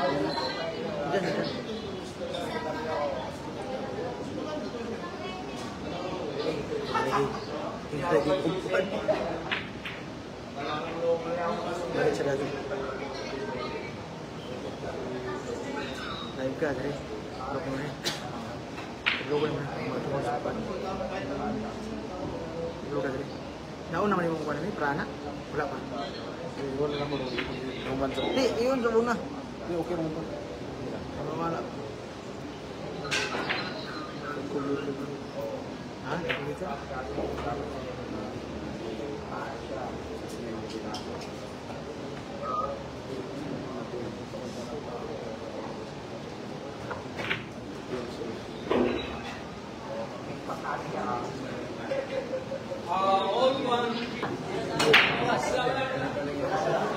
Diyan, diyan. Hintay di kumpuan. Balik siya lagi. Live ka, Dre. Look mo rin. Logan mo na. Matungkol sa pan. Look ka, Dre. Nauna naman yung kukuha namin. Prana. Wala pa. Wala na mo. Hindi, yun sa una. Hindi, okay naman po. Wala. Ha? Dito?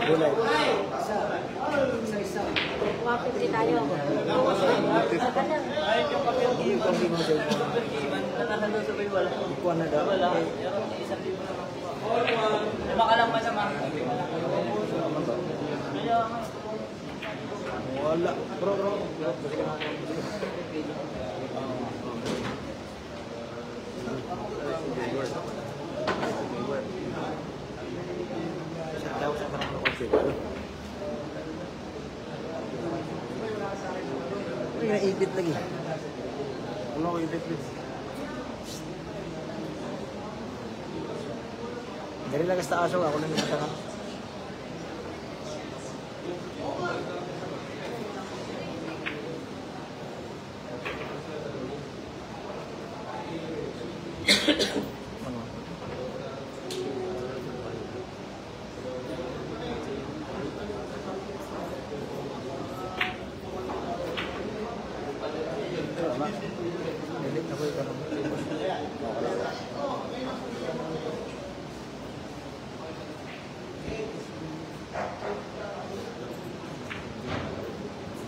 Gulay. Mapipili tayo. Ikuan na daw. Baka lang masama. Wala. Bro. Daw sa parang coffee. Ay, naipit lagi. Wala ko ibig, please. Dari lang sa aso, ako lang yung matanga. Dilit na ko yung tanong.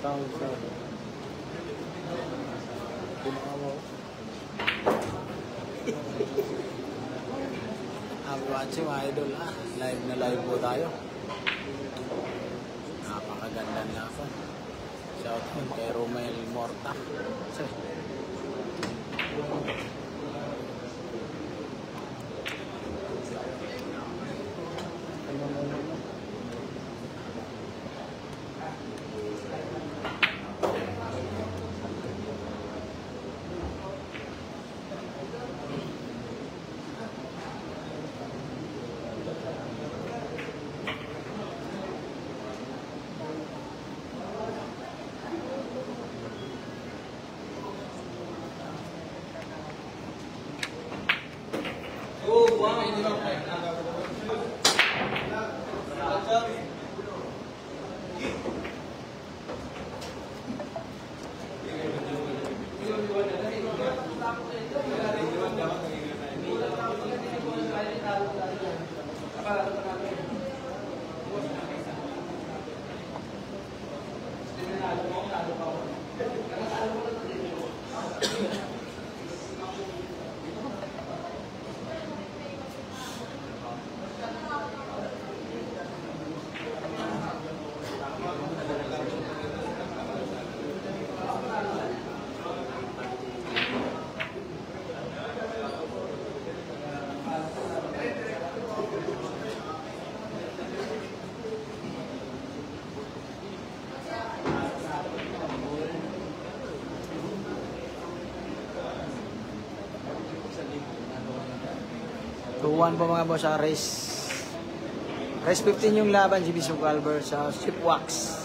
Tawag sa... Pinakawaw. Watching mga idol, live na live po tayo. Napakaganda niya ako. Shout out kay Romel Morta. Sorry. Tuwan po mga boss sa race 15 yung laban si Bishop Albert sa Shipwax.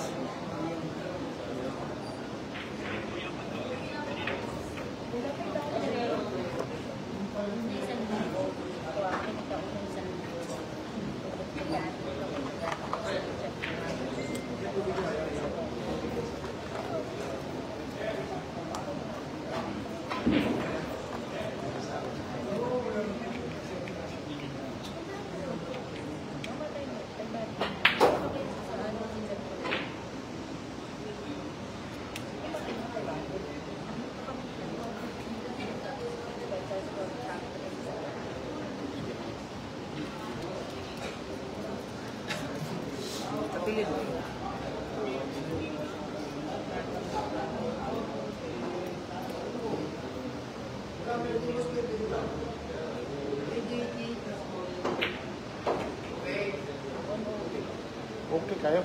Okay kayo?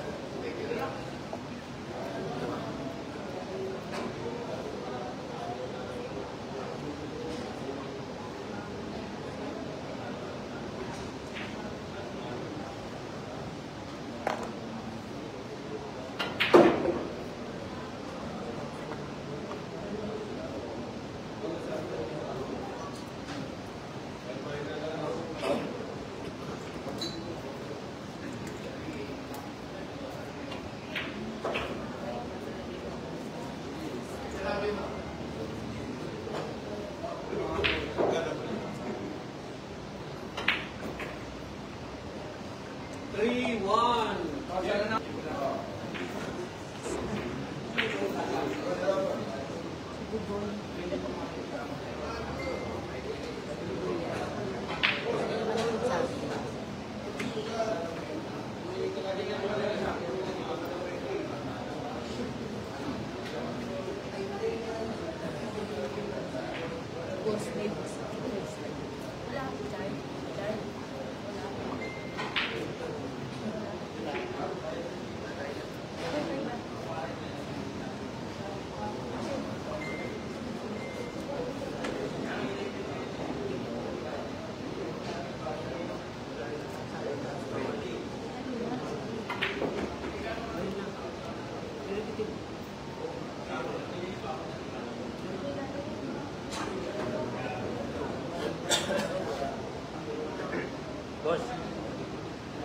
Boss,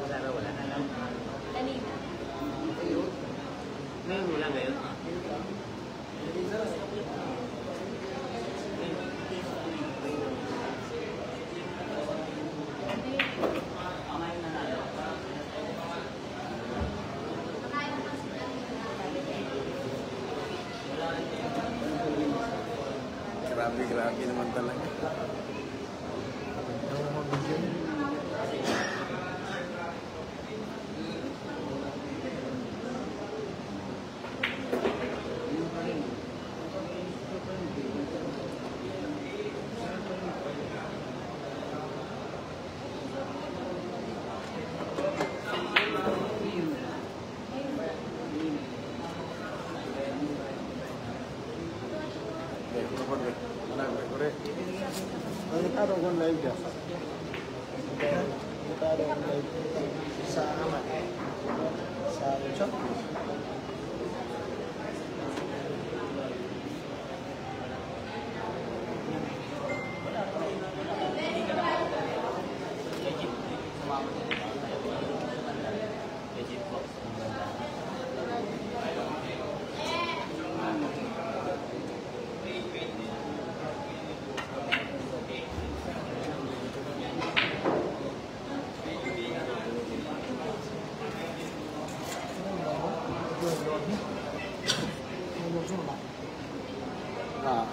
wala na lang. Kanina. Ngayon wala ngayon. Grabe naman talaga. Nagtaro ko live dyan. Nagtaro ko live sa amat. Sa chat. Ah.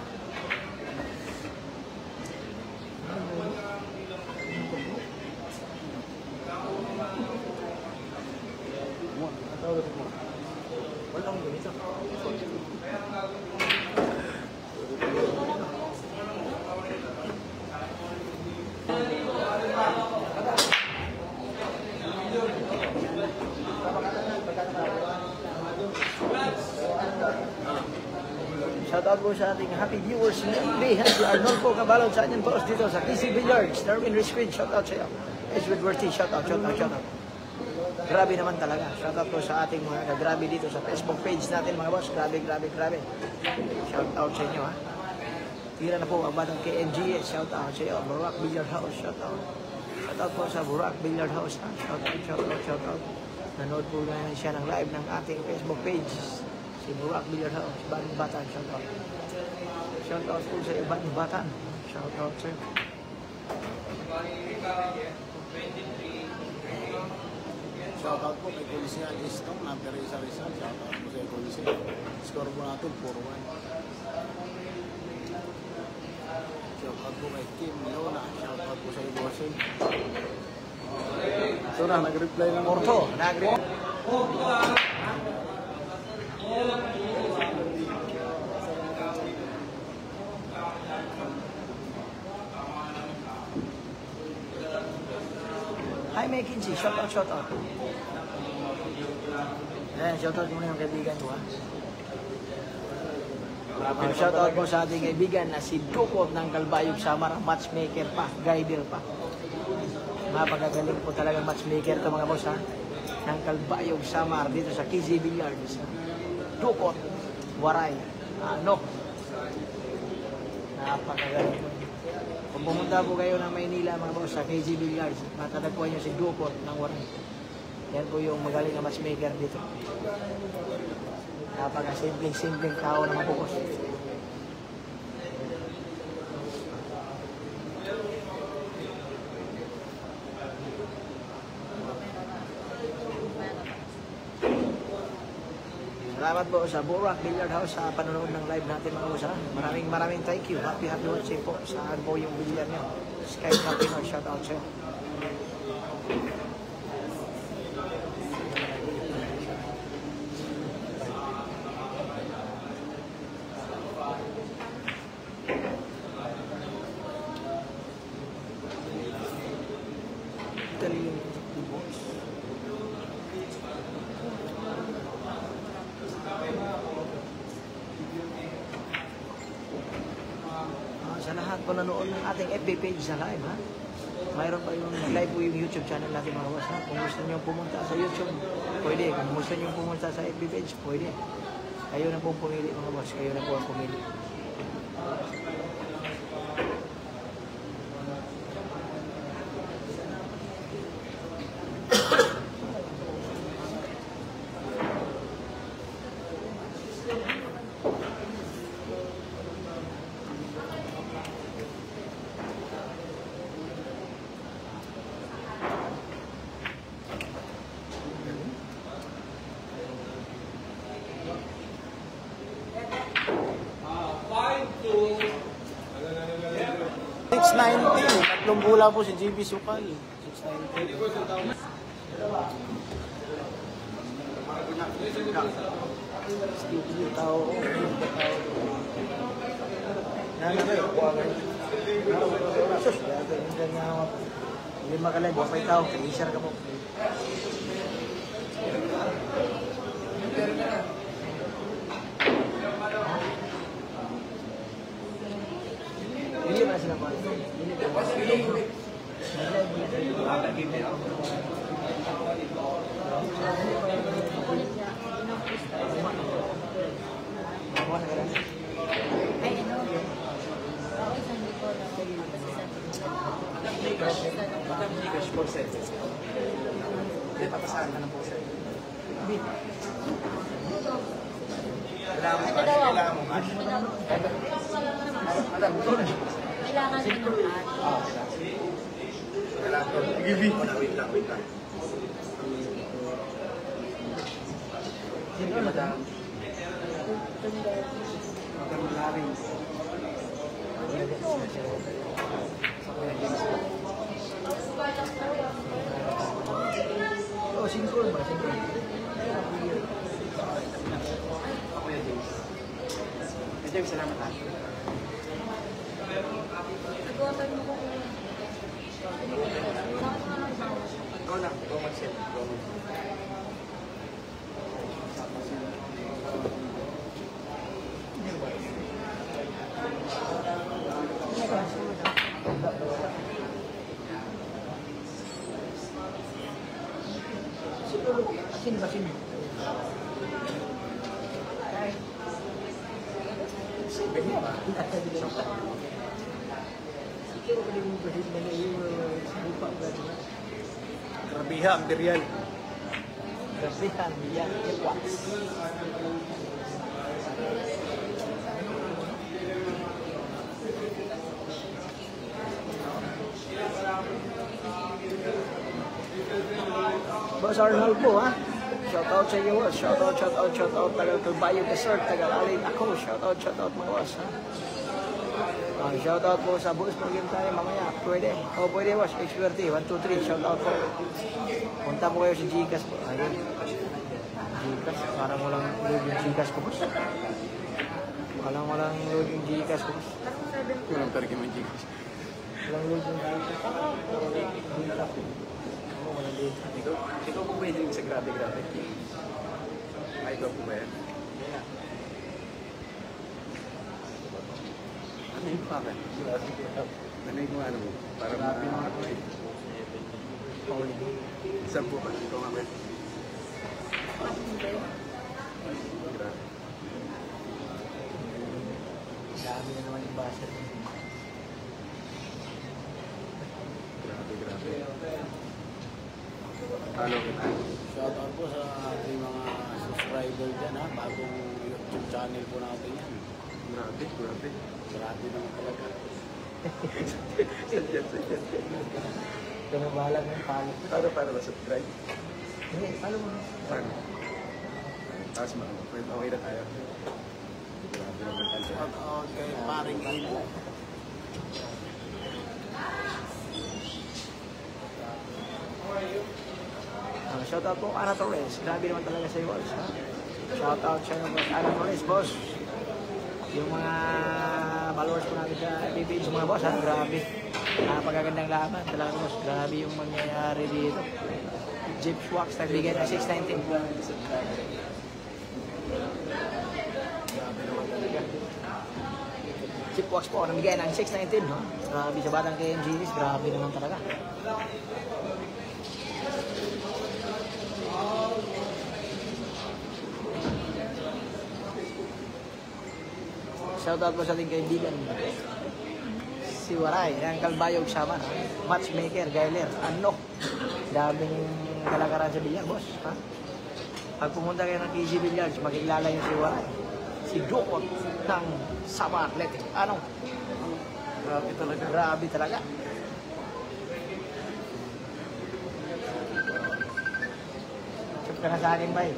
Walang ganito. Shoutout po sa ating happy viewers lately. Si Arnolfo Cabalon sa ating boss dito sa TC Billiards. Darwin Risquid, shoutout sa iyo. Edgewood Worthy, shoutout. Grabe naman talaga. Shoutout po sa ating mga grabe dito sa Facebook page natin mga boss. Grabe. Shoutout sa inyo ha. Tira na po ang batang KNGS. Shoutout sa iyo. Burak Billiard House, shoutout. Shoutout po sa Burak Billiard House ha. Shoutout. Nanood po na siya ng live ng ating Facebook page. Si Burak Billiard House, Bagong Batan, shoutout. Shoutout po sa Bagong Batan. Shoutout sir. Shoutout po kay Colisea Gistong, number isa. Shoutout po sa Colisea. Score po natin 4-1. Shoutout po kay Kim Leona. Shoutout po sa Ibosin. So na, nag-reply na Porto, nag-reply. Hi, May Kinsey. Shoutout. Ayan, shoutout muna yung kaibigan ko ha. Shoutout po sa ating kaibigan na si Dukot ng Kalbayog Samar, matchmaker pa, guider pa. Napakagaling po talagang matchmaker ito mga boss ha. Ng Kalbayog Samar dito sa KZ Billiards. Dukot, Waray, ano. Napakagaling po. Kung pumunta po kayo ng Maynila mga boss sa KZ Billiards, matatagpuan nyo si Dukot ng Waray. Yan po yung magaling na matchmaker dito. Napaka-simpleng tao naman po boss. Salamat po sa Borak Billiard House sa panonood ng live natin mga boss. Maraming thank you. Happy watching po. Saan po yung billiard nyo? Sky Captain or shout out sa'yo. Sa lahat po nanood ng ating FB page sa live ha. Mayroon pa yung live po yung YouTube channel natin mga boss ha. Kung gusto nyo pumunta sa YouTube, pwede. Kung gusto nyo pumunta sa FB page, pwede. Kayo na pong pumili mga boss. Kayo na po ang pumili. Tatlong bola po si JB Sukal. 690. Tao. Lima ka live, wapay tao. Kaya-share ka po. Hindi ba sila pa? Papasahan ka ng po sir. Kailangan mo nga. Kailangan din ng Give Wait lang. Sino madam? Oh, singkol ba? Singkol. James, salamat ha. Nagawakan mo ko. Go na. Go mag-set. Sino ba sino? Grabiha, Imperial. Grabiha, Imperial. Boss Arnold po ha. Shoutout sa iyo boss. Shoutout. Tagal Kalbayog Desert. Tagal Alay ako. Shoutout mga boss ha. Shoutout po sa boss. Mag-game tayo mamaya. Pwede. Pwede boss. XQRT. 1, 2, 3. Shoutout po. Punta po kayo sa Gcash po. Ayun. Gcash. Parang walang load yung Gcash ko boss. Walang load yung Gcash ko boss. Walang targa yung Gcash. Walang load yung Gcash. Walang data. Ikaw po pwede rin sa grabe. Bakit? Ano yung ano mo? Para Saan po ba? Ito nga ba? Grabe. Dami na naman yung basher. Grabe. Halo kita. Shoutout po sa ating mga subscriber dyan ha. Bagong YouTube channel po natin yan. Grabe. Grabe naman talaga. Sadyan. Ito na bahala ng palo. Para ma-subscribe. Hindi, palo mo. Paano? Tapos okay na tayo. Grabe naman talaga. Shoutout kay Paring Ibo. Shoutout po Ana Torres. Grabe naman talaga sa iyo. Shoutout sa iyo, Ana Torres, boss. Yung mga followers po natin sa PBH, mga boss, ha? Grabe. Napakagandang laban. Talaga, boss. Grabe yung mangyayari dito. Jeep Schwax, nagbigay ng 619. Jeep Schwax po, nagbigay ng 619, no? Grabe sa batang kay MGS. Grabe naman talaga. Shoutout po sa ating kaibigan. Si Waray, ang Kalbayog Saman. Matchmaker, Gailer, Anok. Daming kalakaran sa bilyar, boss. Ha? Pag pumunta kayo ng KG Billiards, makikilala niyo si Waray. Si Dokot ng Sama Athletic. Ano? Grabe talaga. Sip ka na sa akin, bay.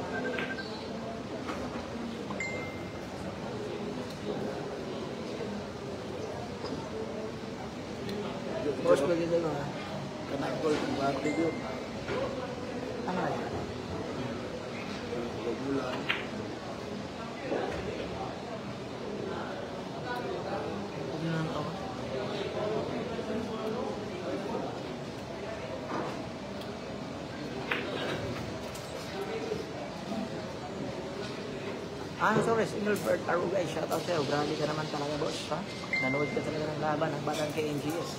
Boss, pwede mo ha? Kanakol ng bati yun. Ano na? Bulan. Huwag na lang ako. Torres, Engelbert, Arugay, shoutout sa'yo. Grabe ka naman talaga, boss. Ha? Nanood ka talaga ng laban ng batang kay NGS.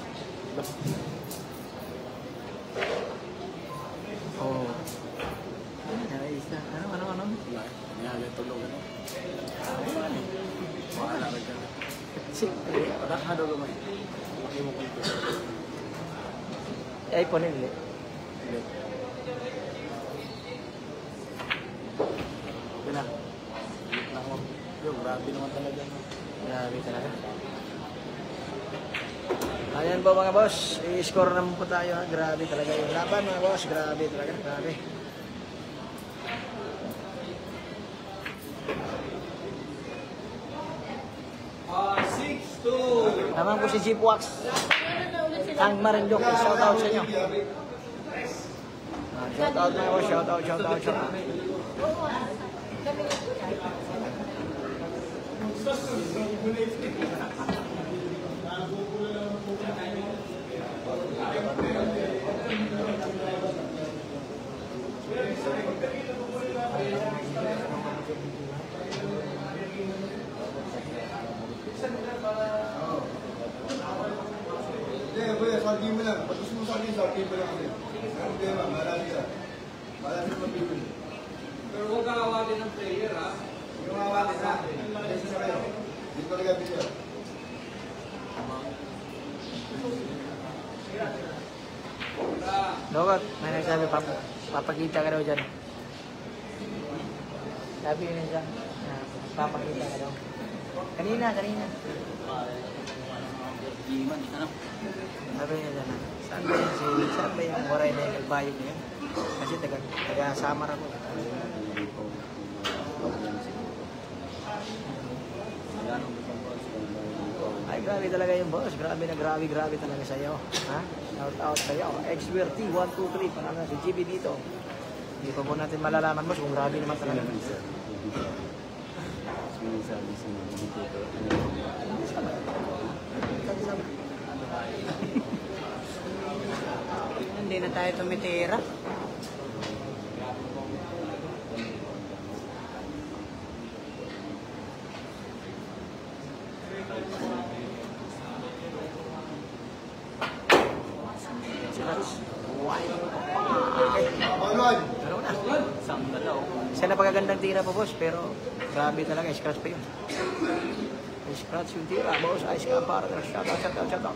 Oh. Ayos na. Ano? Wala. Kanyari tulog ano. Wala rin ka. Siyempre. Padakado gamay. Laki mo kulto. iPhone yun, ulit. Okay na. Yung grabe naman talaga. Grabe talaga. Ayan po mga boss, i-score naman po tayo ha. Grabe talaga yung laban mga boss, grabe talaga, grabe. Naman po si Jeep Wax, ang Marinduque, shoutout sa inyo. Shoutout mga boss, shoutout. Kuya, sabi mo lang. Pag gusto mo sa akin, sabi mo lang kasi. Ang tema, marami ka. Marami ka mabibili. Pero huwag kang awatin ng player, ha? Yung awatin ha. Kasi sa kayo. Hindi talaga bigyan. Dokot, may nagsabi, papakita ka daw dyan. Sabi yun dyan, papakita ka daw. Kanina. Sabi niya dyan, saan ba yung Waray na yung Kalbayog niya? Kasi taga-Samar ako. Ay, grabe talaga yung boss. Grabe talaga sa'yo. Ha? Shout out sa'yo. XWRT 123. Pangalan si GB dito. Hindi pa po natin malalaman boss kung grabe naman talaga. Hindi na tayo tumitira. magagandang tira po, boss, pero grabe talaga, scratch pa yun. Scratch yung tira, boss, ice ka para shout out.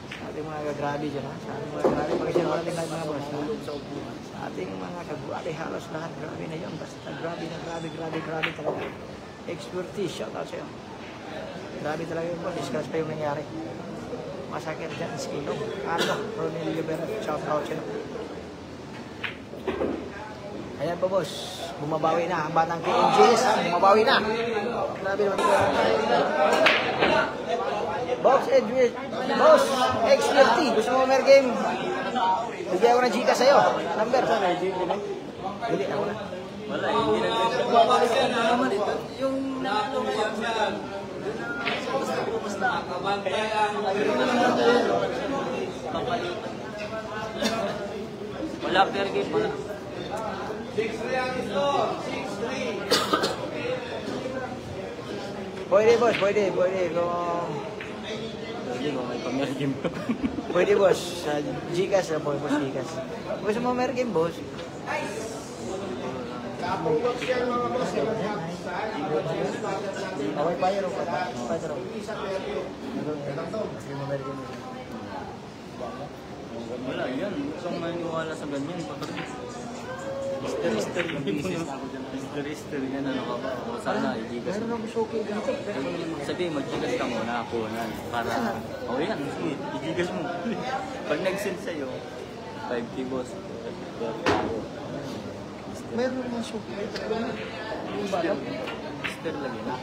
Sa ating mga grabe dyan, ha? Sa ating mga grabe, pag-isip natin lahat mga boss, ha? Sa ating mga kabuati, halos lahat, grabe na yun. Basta grabe talaga. Expertise, shout out sa'yo. Grabe talaga yun, boss, scratch pa yung nangyari. Masakit dyan, skilong. Ronel Libera, shout out sa'yo. Ayan po, boss. Bumabawi na ang batang KMGS. Bumabawi na. Grabe naman ito. Boss Edwin. Boss XLT. Gusto mo mer game? Bigyan ako ng Gika sa'yo. Number. Hindi, ako na. Wala, hindi na. Yung Wala, fair game, wala. 6-3 ang ito. 6-3. Pwede, boss. Pwede. Kung... Hindi ko may pamir game. Pwede, boss. Sa Gcash na po, boss Gcash. Gusto mo mer game, boss? Okay, payo pa. Wala, yan. Gusto kong maniwala sa ganyan. Mister yan, ano ka ba? O sana, i-gigas. Meron ako showcase dito. Sabihin, mag-gigas ka muna, kunan. Para, yan, sige, i-gigas mo. Pag nag-send sa'yo, 5K boss. Meron ako showcase. Mister lagi na.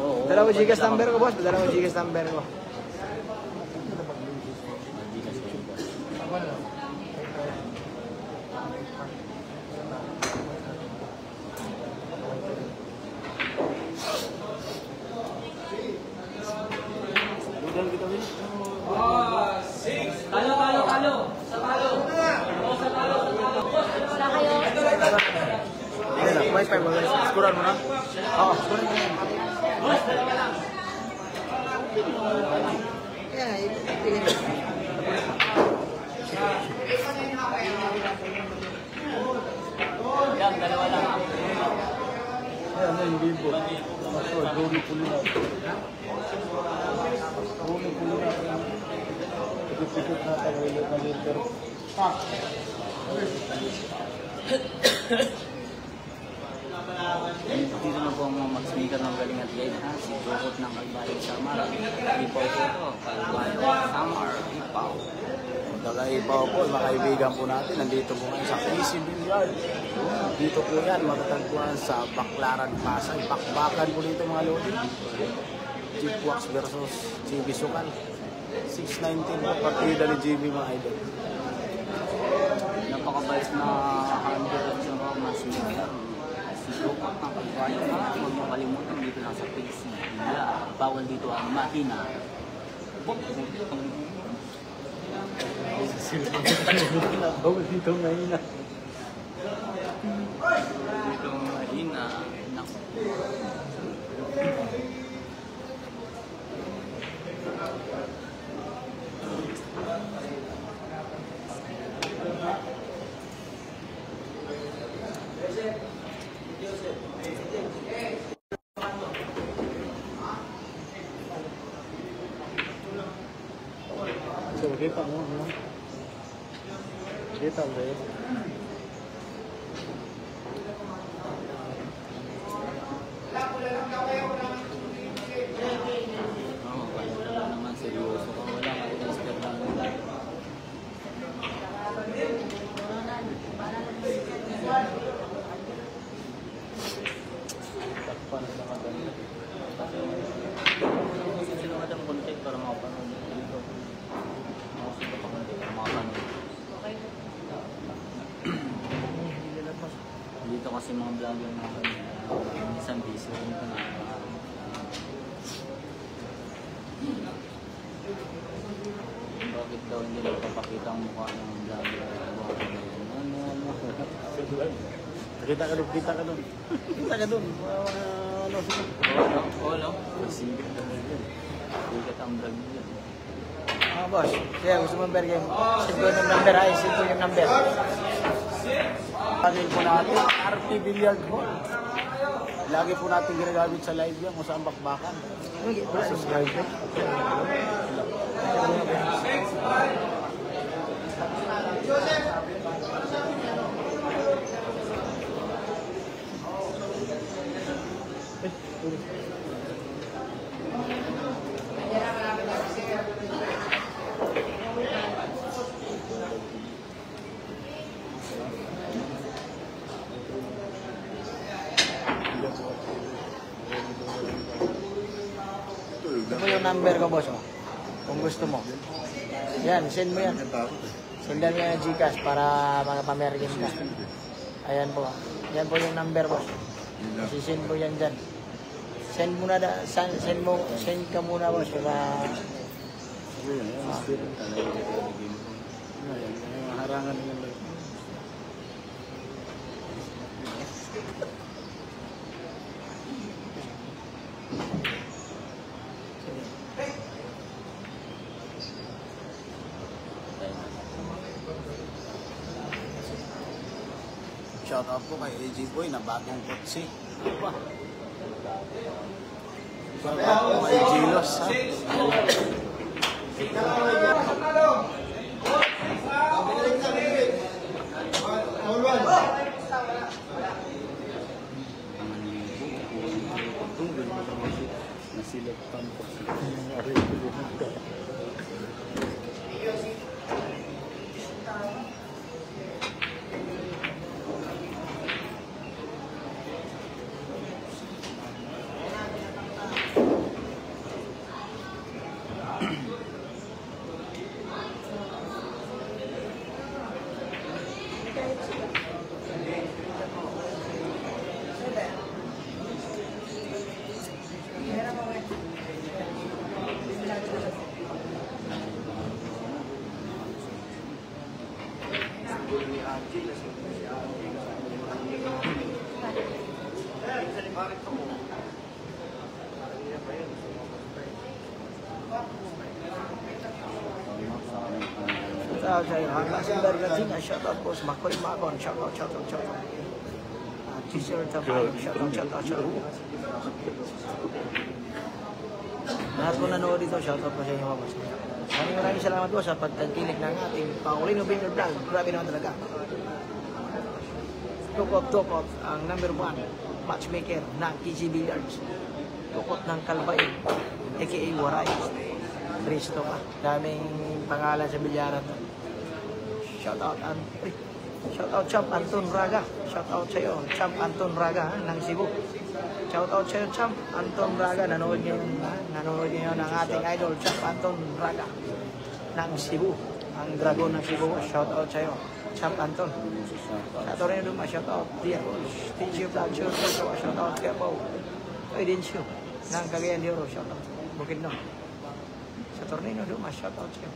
Oo. Dala ko Gcash number ko, boss. Dala ko Gcash number ko. Talo. Wala kayo. Hindi na, may 5 mga. Skuran mo na? Oo, skuran mo na. Yeah, ibigay mo. Yan, dalawa lang. Ayan, ano yung game po? Drone puli na. Pikit na tayo na liter. Dito na po ang mga mag-sneaker ng galing at guide, ha? Si Jokot ng Kalbayo Samar. Ipaw po ito. Kalbayo Samar. Ipaw. Ipaw po, mga kaibigan po natin. Nandito po ngayon sa PC Billiard. Dito po yan, matatagpuan sa Baclaran, Pasay. Bakbakan po dito mga lodi. Jeep Wax versus JB Sukal. 619 po, partida ni JB mga idol. Napakabais na handle at yung mga sneaker. Si Jokot ng Kalbayo. Huwag mo kalimutan dito lang sa PC. Bawal dito ang mahina. Bawal dito mahina. Dito mahina. Naku. So, kita mo, no? Kita mo yun. Oo, wala naman seryoso. Kung wala ka, i-tester lang. Takpan na maganda. Sino nga dang content para makapanood dito? Makasundo pa content para makapanood. Dito kasi mga vlogger na kami. Isang busy rin ko na. Bakit daw hindi nagpapakita ang mukha ng vlogger? Kita ka doon. Kita ka doon. Oo, no? Sigat ka na yun. Sigat ang vlog nila. Ah, boss. Kaya gusto mo number game. Send ko yung number, ha? Send ko yung number. Channel po natin, RP Billiard Hall. Lagi po natin ginagamit sa live yan kung saan bakbakan. Subscribe. Ito po yung number ko, boss. Oh. Kung gusto mo. Yan, send mo yan. Sendan mo yung Gcash para mga pamergin ka. Ayan po. Yan po yung number, boss. Sisend po yan dyan. Send mo na, send ka muna, boss. Para... Harangan naman lang. Shout out po kay AJ Boy na bagong kotse. Shout out po kay Gilos, ha? Nasilagtan po siya. Shout out sa'yo. Hanggang sa Bergatina, shout out boss. Makoy Makon, shout out. Teacher Tabalog, shout out. Lahat po nanood dito, shout out po sa inyo mga boss. Maraming salamat po sa pagtangkilik ng ating Paulino Vineyard Vlog. Grabe naman talaga. Top, ang number 1 matchmaker ng KG Billiards. Tukot ng Kalbay, aka Waray. Cristo ka. Daming pangalan sa bilyaran. Shout out Champ Anton Raga. Shout out sa iyo, Champ Anton Raga ng Cebu. Shout out sa iyo, Champ Anton Raga. Nanood niyo ng ating idol, Champ Anton Raga ng Cebu. Ang dragon ng Cebu. Shout out sa iyo, Champ Anton. Shout out rin doon, shout out. TG Vlog, shout out kaya po. Ay din siyo. Ng Cagayan de Oro, shout out. Bukid no. Sa Tornino doon, shout out sa iyo.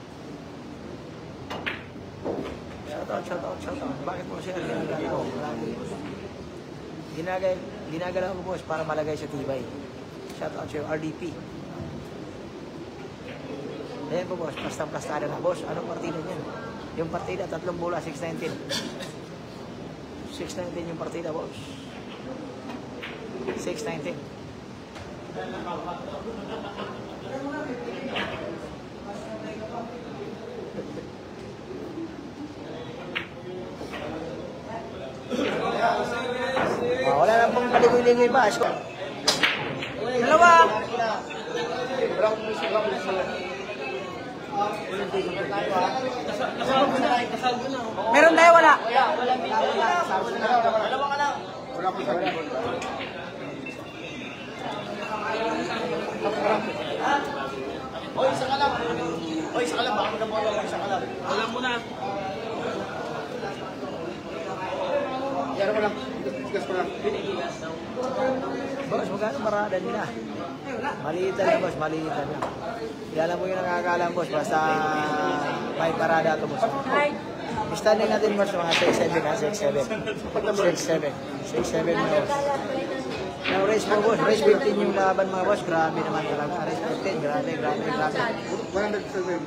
Shout out. Bakit po siya ginagalaw? Ginagalaw ko boss para malagay sa tibay. Shout out sa iyo, RDP. Ayan po boss, pastang-pastada na boss. Anong partida niyan? Yung partida, 3 bola, 619. 619 yung partida boss. 619. Wala na pong paligoy-ligoy pa. Dalawa! Meron tayo, wala? Dalawa ka lang. Wala ko sa Oy, isa ka lang. Baka magkabola lang, isa ka lang. Wala mo na. Yan mo lang. Tigas ko lang. Boss, magkano parada nila? Maliitan na boss, maliitan na. Alam mo yung nakakalam boss, basta may parada ito boss. Standing natin boss, mga 6'7 ha, 6'7 mo boss. Now race mo boss, race 15 yung laban mga boss, grabe naman talaga. Race 15, grabe. 107.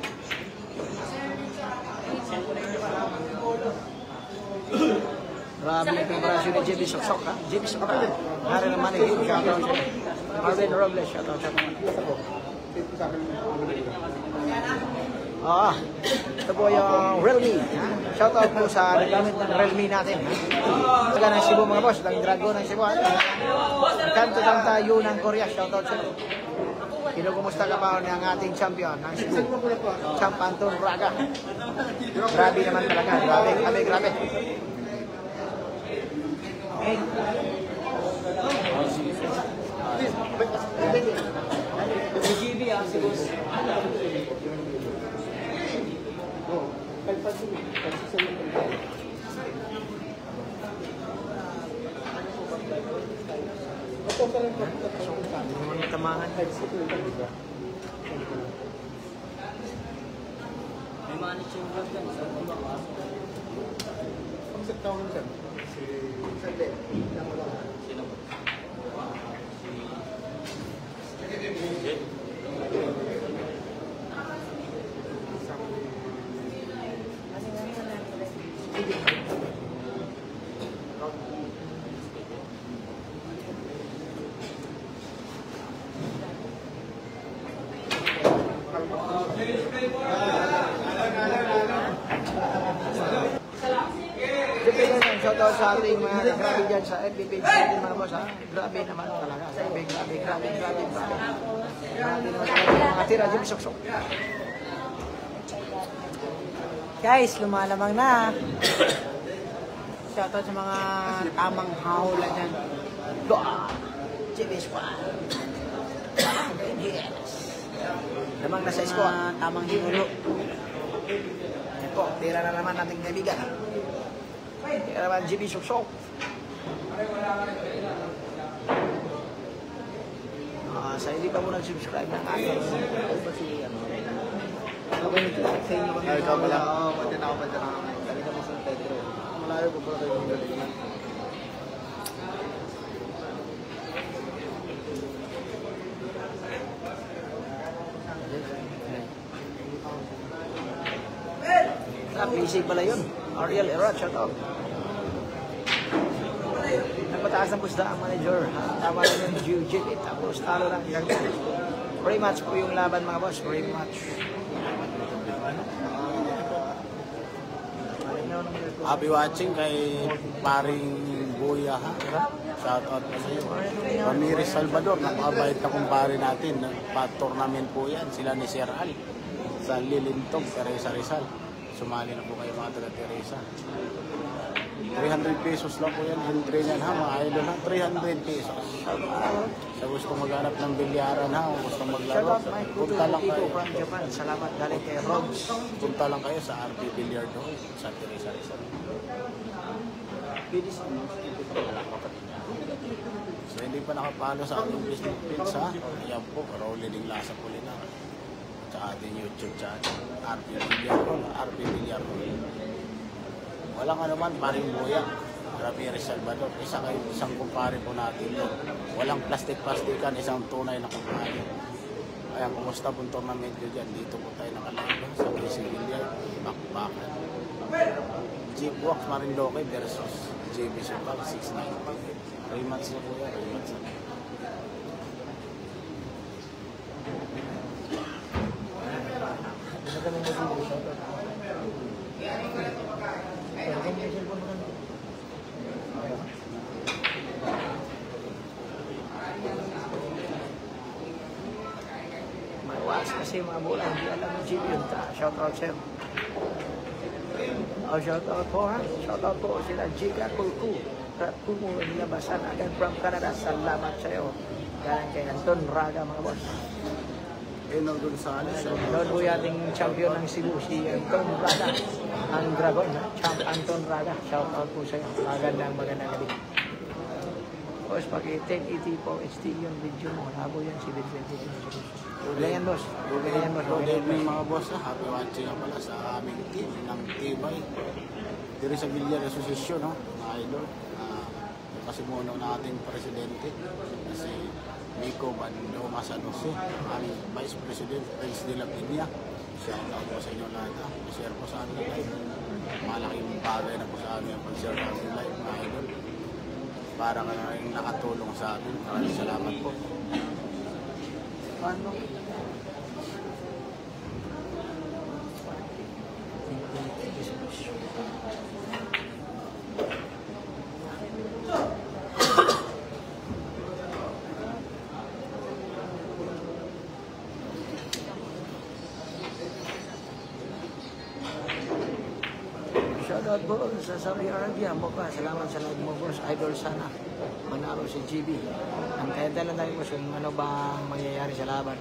Grabe yung preparasyon ni JB Soksok, ha? JB Soksok, ha? Hari naman eh, shoutout siya. Marvin Robles, shoutout siya. Ito po yung Realme. Shoutout po sa nagamit ng Realme natin. Taga ng Cebu mga boss, ng Dragon ng Cebu. Kanto ng tayo ng Korea, shoutout siya. Kinukumusta ka pa ng ating champion ng Cebu, Champ Anton Raga. Grabe naman talaga, grabe. Si GB si boss. Tamangan. May manage yung vlog yan. Concept tawag naman, sir. Sandali. Sino ba? Shoutout sa ating mga grabe dyan sa FB page natin mga boss, ha? Grabe naman talaga. Grabe. Grabe naman talaga mga tira dyan soksok. Guys, lumalamang na. Shoutout sa mga tamang hahula dyan. JB Squad. Lamang na sa Mga squad. tamang hinulo. Ito, tira na naman nating kaibigan. Tira naman JB Soksok. Sa hindi pa mo nag-subscribe ng aking Ay, ikaw pala. Oo, pati na ako. Talika mo San Pedro. Malayo ko pala kayo yung galingan. PC pala yun. Ariel Erat, shoutout. Nagpataas ng pusta ang manager. Tama rin yung Jiu-Jitsu. Tapos talo lang. Rematch po yung laban mga boss. Rematch. Happy watching kay paring Buya, ha? Shout out po sa iyo. Ramirez Salvador, napakabait na kumpare natin. Pa-tournament po yan. Sila ni Sir Al. Sa Lilintog, Teresa Rizal. Sumali na po kayo mga taga-Teresa. 300 pesos lang po yan. Entry niyan, ha? Mga idol, ha? 300 pesos. Sa gusto maghanap ng bilyaran, ha? Kung gusto maglaro, Shoutout Mike Kuto punta lang kayo. from Japan. Salamat galing kay Robs. Punta lang kayo sa RP Billiard Hall sa Teresa Rizal. Pwede sa mga wala kapatid niya. So hindi pa nakapalo sa ating Facebook page, ha? Ayan po, Rolly Ding Lasa Pulina. Sa ating YouTube channel, RP Billiard Hall, RP Billiard Hall. Walang ano man, paring Buya, Ramirez Salvador. Isang kumpare po natin yun. Walang plastic-plastikan, isang tunay na kumpare. Kaya kumusta pong tournament nyo dyan? Dito po tayo nakalive sa Casey Billiard, Bakbakan. Jeep Walks Marindoque versus JB Supal 690. Rematch na po yan, rematch na. Mawas kasi mga bola, hindi alam ng GP yun. Shoutout sir. Shoutout po ha. Shoutout po sila Jika Kulku. Kumu nilabasan agad from Canada. Salamat sa iyo. Galing kay Anton Raga mga boss. Eno Gonzales. Doon po yung ating champion ng Cebu, si Anton Raga. Ang Dragon, ha? Champ Anton Raga. Shoutout po sa iyo. Magandang gabi. Boss, paki-1080 po HD yung video mo. Labo yan si Vincent. Wala yan, boss. Wala yan, boss. Good evening mga boss, ha? Happy watching nga pala sa aming team ng Tibay. Diri sa Villar Association, no? Mga idol. Kasi muna na ating presidente. Kasi Nico Bando Masanose, aming Vice President, Prince de la Piña. Shout out po sa inyo lahat, ha? I-share po sa amin live. malaking bagay na po sa amin ang pag-share ng ating live, mga idol. Para ka na rin nakatulong sa amin. Maraming salamat po. Paano? Shoutout po sa Saudi Arabia. Mukha, salamat sa live mo, boss. Idol sana. Manalo si GB. Ang kaya dala na mo kung ano ba ang mangyayari sa laban.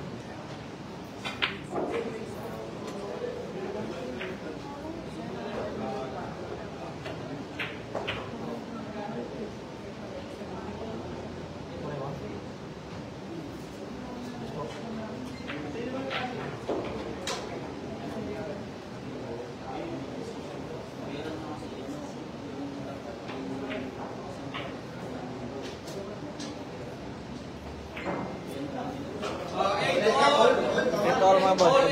Ito all mga boss.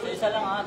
Isa lang ha.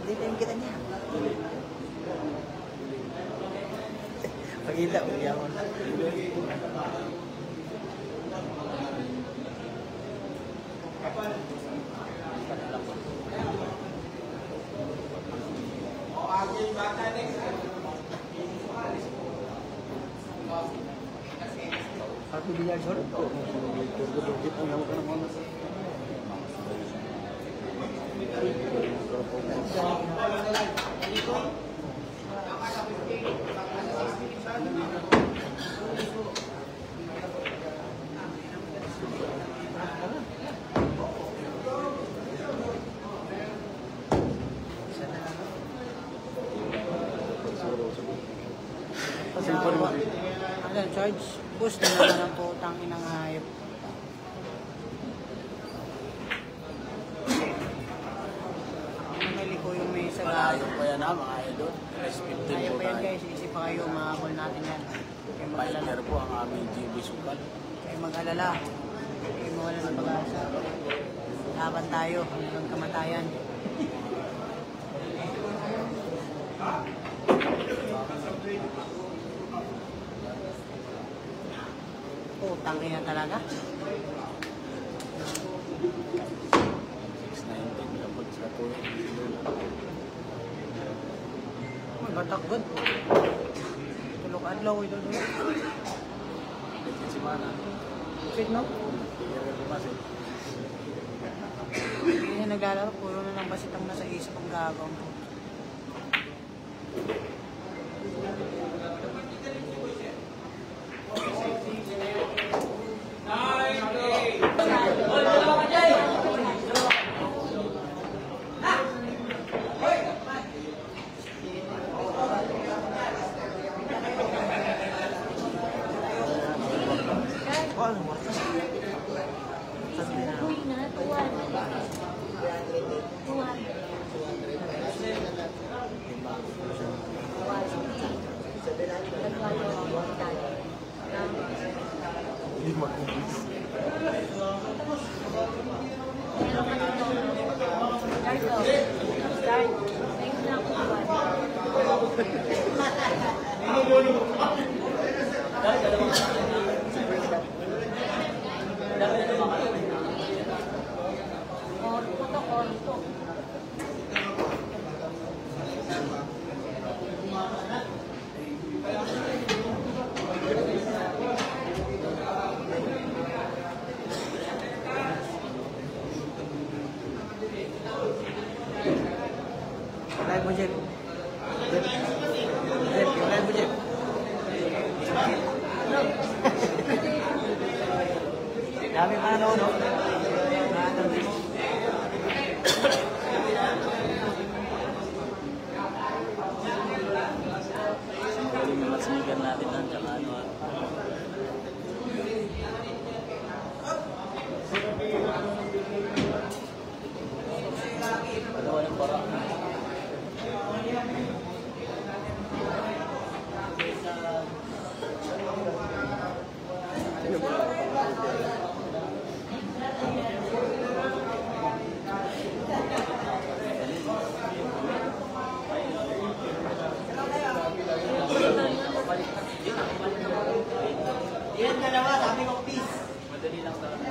Dito yung kita niya. Pagkita, magyamon. Aku bilang sorry tuh. Ano, charge? Boost na naman ang putang inang hayop. na mga idol. Respect din Kaya po pa yan tayo. guys, isip pa kayo, mahabol natin yan. Kaya mag-alala. Fighter po ang aming GB Sukal. Kaya mag-alala. Kaya mawala ng pag-asa. Laban tayo hanggang kamatayan. Putang ina talaga. 619 kapag sa tuwing. Batak good. Tulog adlaw ito doon. Si Mana. Fit no? Pero lumasin. Hindi na naglalaro. Puro na lang basit ang nasa isip ang gagawin po. Uy na, tuwan. Tuwan. Live mo, Jeff. Jeff, yung live mo, Jeff. Dami pa nanonood. Yung mga sneaker natin lang, tsaka ano Dalawa ng para. Yan dalawa, sabi ko peace. Madali lang talaga.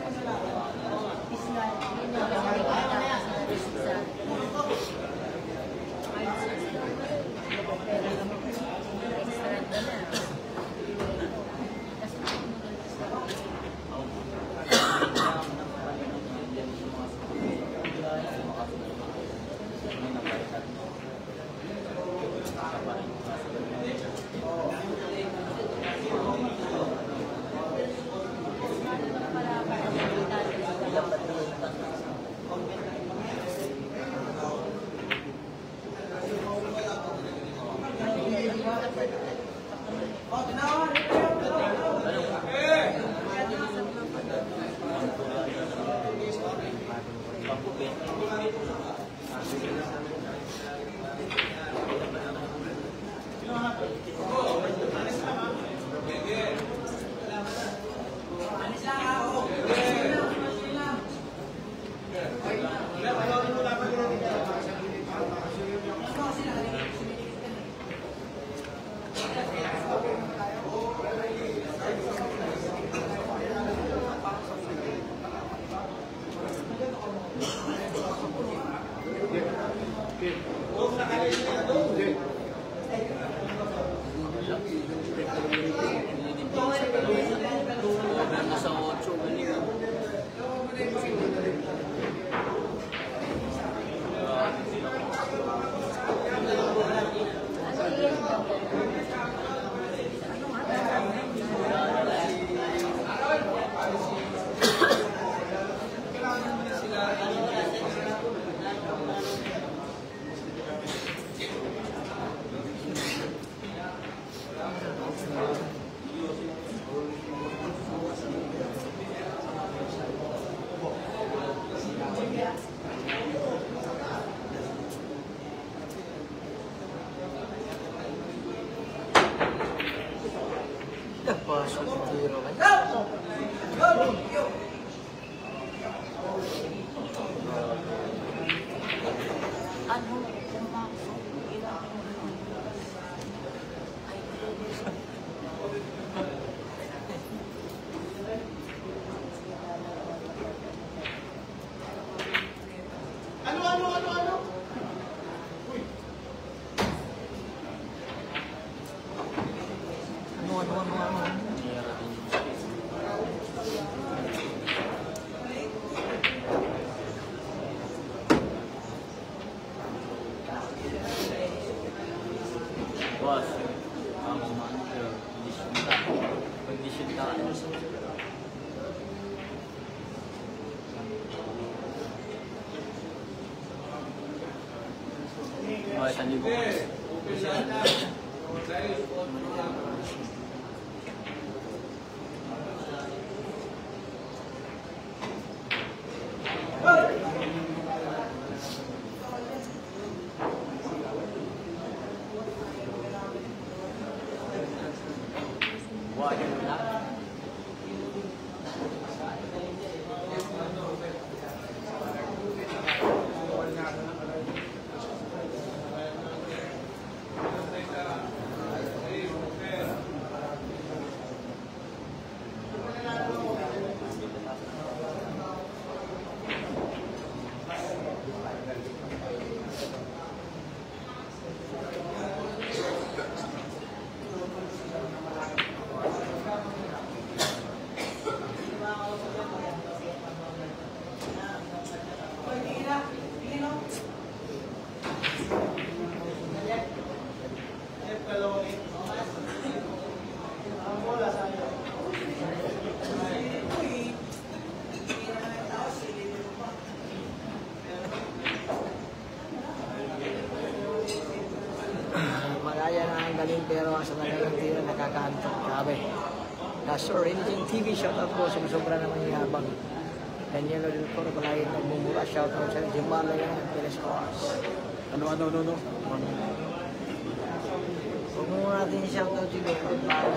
Boss, ang manager, pag-disyunta ka. Oh, 1,000. Magaya na ang galing pero ang sa nagalang tira nakakaantok. Grabe. Sir, anything TV, shoutout po. Sumusobra naman yung habang. Daniel Del Coro, Balayan ng Bumura, shoutout sa Jimbala yan, Peles Coas. Ano? Huwag mo natin shoutout siguro para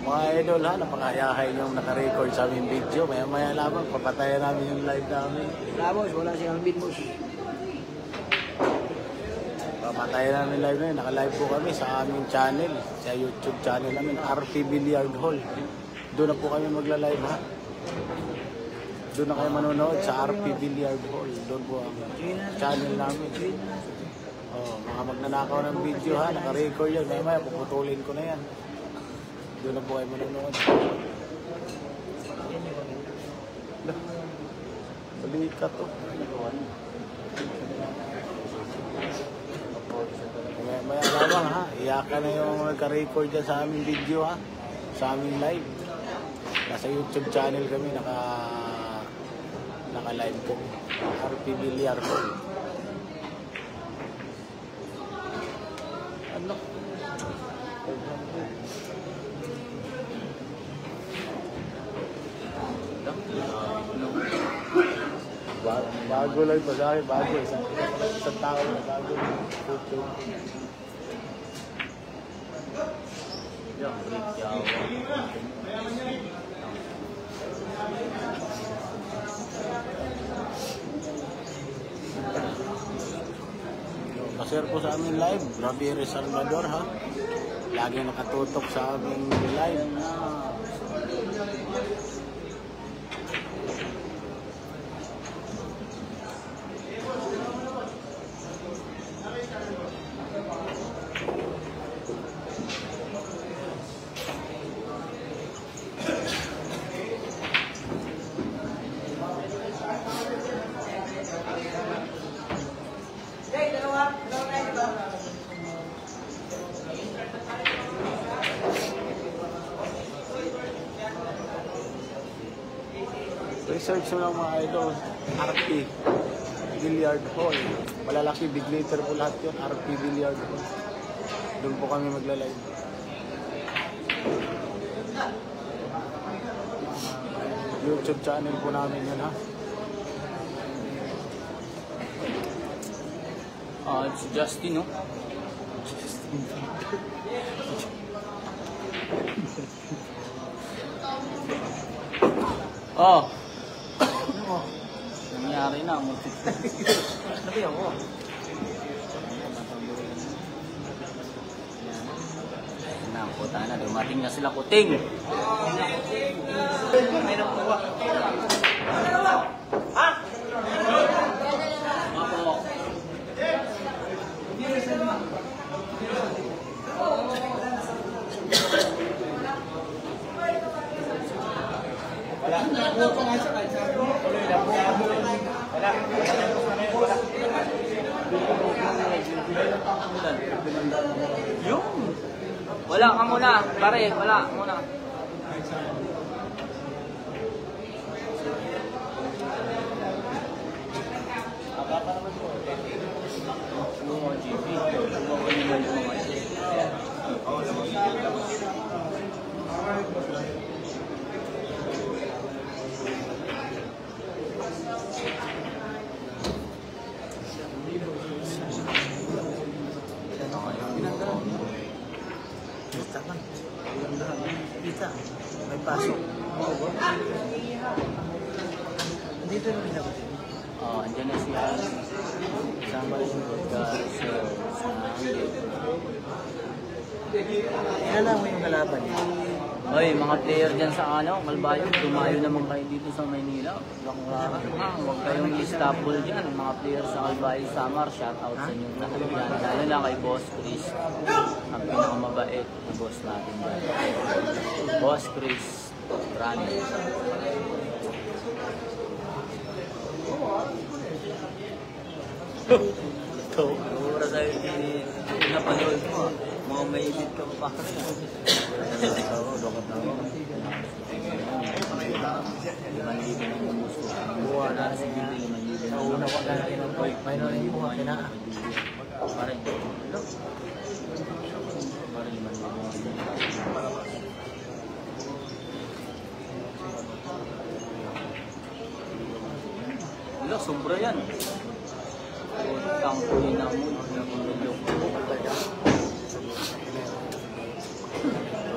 Mga idol ha, napakayahay yung nakarecord sa aming video. Maya-maya lamang, papatayan namin yung live namin. Labos, wala si Alvin Bus. Papatayan namin live na yun. Naka-live po kami sa aming channel, sa YouTube channel namin, RP Billiard Hall. Doon na po kami magla-live ha. Doon na kayo manonood sa RP Billiard Hall. Doon po ang channel namin. Oh, mga magnanakaw ng video ha, naka-record yan. Maya-maya, puputulin ko na yan. Doon na po kayo manonood. Balikat to. Maya lamang ha, iyakan na yung nagka-record dyan sa aming video ha, sa aming live. Nasa YouTube channel kami, naka-live ko. RP Billiard Hall. Ano? Bago lang pa sa akin, bago. Isang tao na bago. Pasir po sa aming live, Ramirez Salvador ha. Lagi nakatutok sa aming live. Research mo lang mga idol, RP Billiard Hall. Malalaki, big letter po lahat yun, RP Billiard Hall. Doon po kami magla-live. YouTube channel po namin yun ha. It's Justin, no? Oh! Nangyari na, Nabi ako. Puta na, dumating na sila kuting. May nakuha. Opo. Wala ka muna, pare, wala muna. Kita, may pasok. Dito na pinabot. Andyan na siya. Kasama rin yung podcast sa Kilala mo yung kalaban niya. Oy, mga player dyan sa Kalbayo, tumayo naman kayo dito sa Maynila. Huwag kayong istapol dyan. Mga player sa Kalbayo, Samar, shoutout sa inyo lahat dyan. Lalo na kay Boss Chris, ang pinakamabait na boss natin dyan. Boss Chris, running. Ito, pura sa'yo napanood mo. Mga maibit ka pa pa. Buwa na sa una ko na may noon yung buha na. Parang wala, sobra yan. Tangkuhin na mo.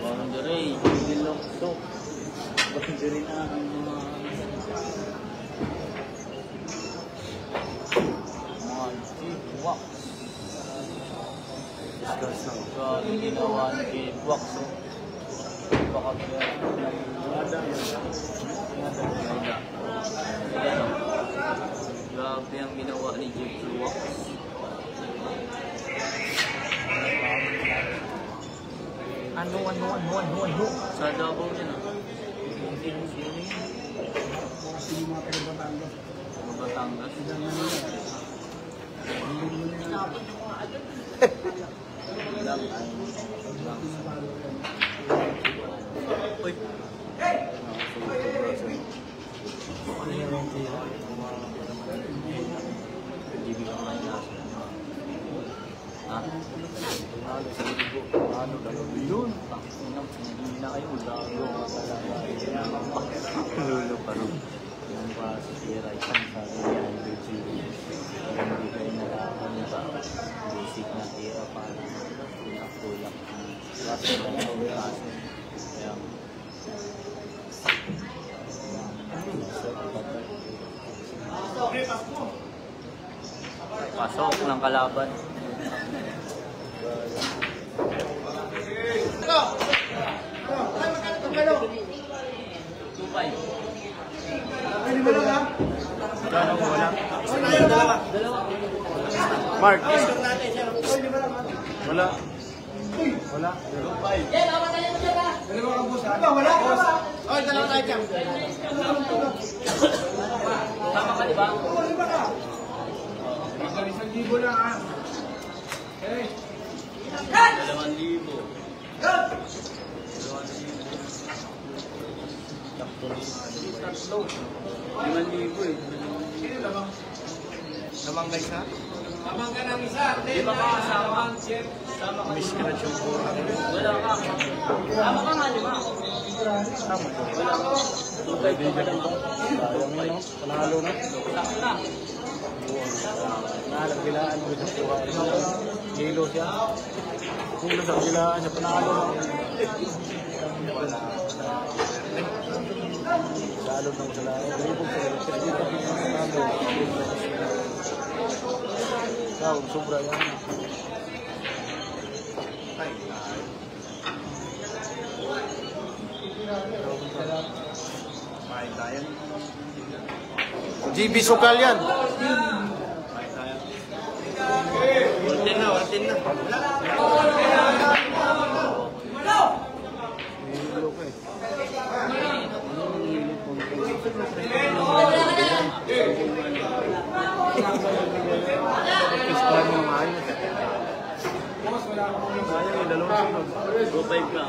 Boundary, dilokso. Boundary na ang mga K-Wax. Yung ginawa ni K-Wax. Baka grabe ang ginawa ni K-Wax. Ano? Sa Davao niya na. Batangas. Uy. Yun. Hindi na kayo gago. Lulo pa rin. Yung pasira isang sabi niya ang hindi kayo nakakanta. Basic na tira para tulak-tulak. Kasi na yung kaso. Kaya pasok ng kalaban. Tupay. Mark. Wala. Wala. Tama ka, di ba? Isang libo lang ha. Okay. 2,000. Tatlo. 5,000 eh. Sino lamang? Lamang guys ha? Lamang ka ng isa. Di ba ka kasama? Sama ka. Miss ka na yung pura. Wala ka. Sama ka nga, di ba? Tama. Wala ka. Kaibigan lang. Sayang na no? Panalo na. Sakto na. Nalagbilaan mo ito. Hilo siya. Hilo sa kabilaan niya. Panalo na. Lalo ng salayan. Libog sa panalo. Ikaw, sobra yan. GB Sukal yan. Ultin na. Hilo ko eh. Ispan mo nga yun. Sayang, dalawang sunod. 2-5 ka.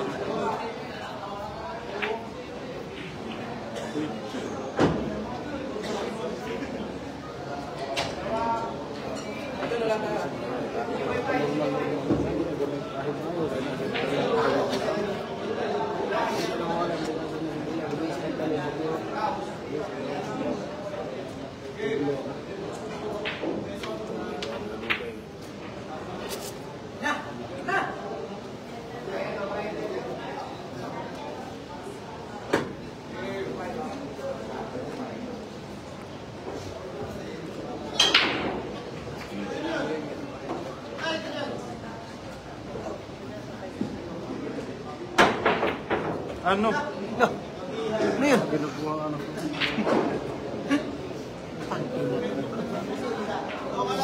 Ano? No. Ano yun? Ginagawa ano?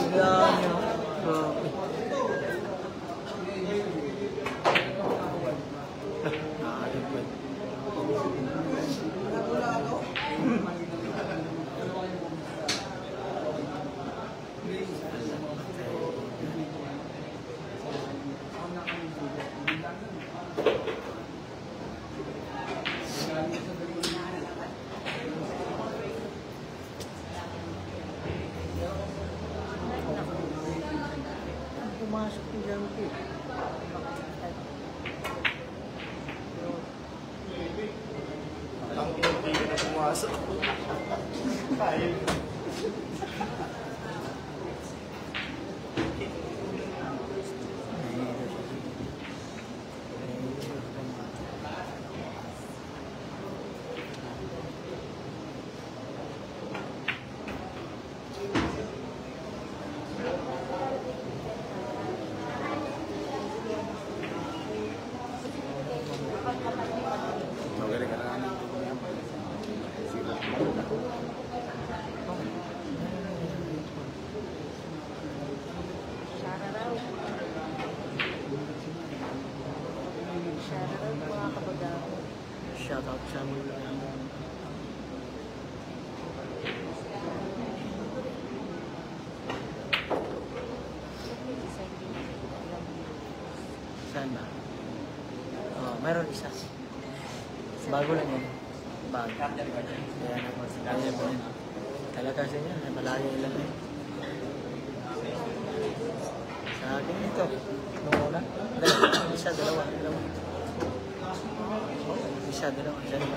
Biglaan yun. Grabe. Pumasok yung junkie. Ang hindi ka na pumasok. Tayo. Magaling ka na namin. Shararaw. Shararaw mga kabagaw. Shout out sa mga saan ba? Oh, meron isa. Bago lang yun. Bago. Kaya naman. Kaya po yun. Talaga sa inyo. Malayo lang eh. Sa akin ito. Nung una. Isa, dalawa. Oh, isa, dalawa. Isa, dalawa.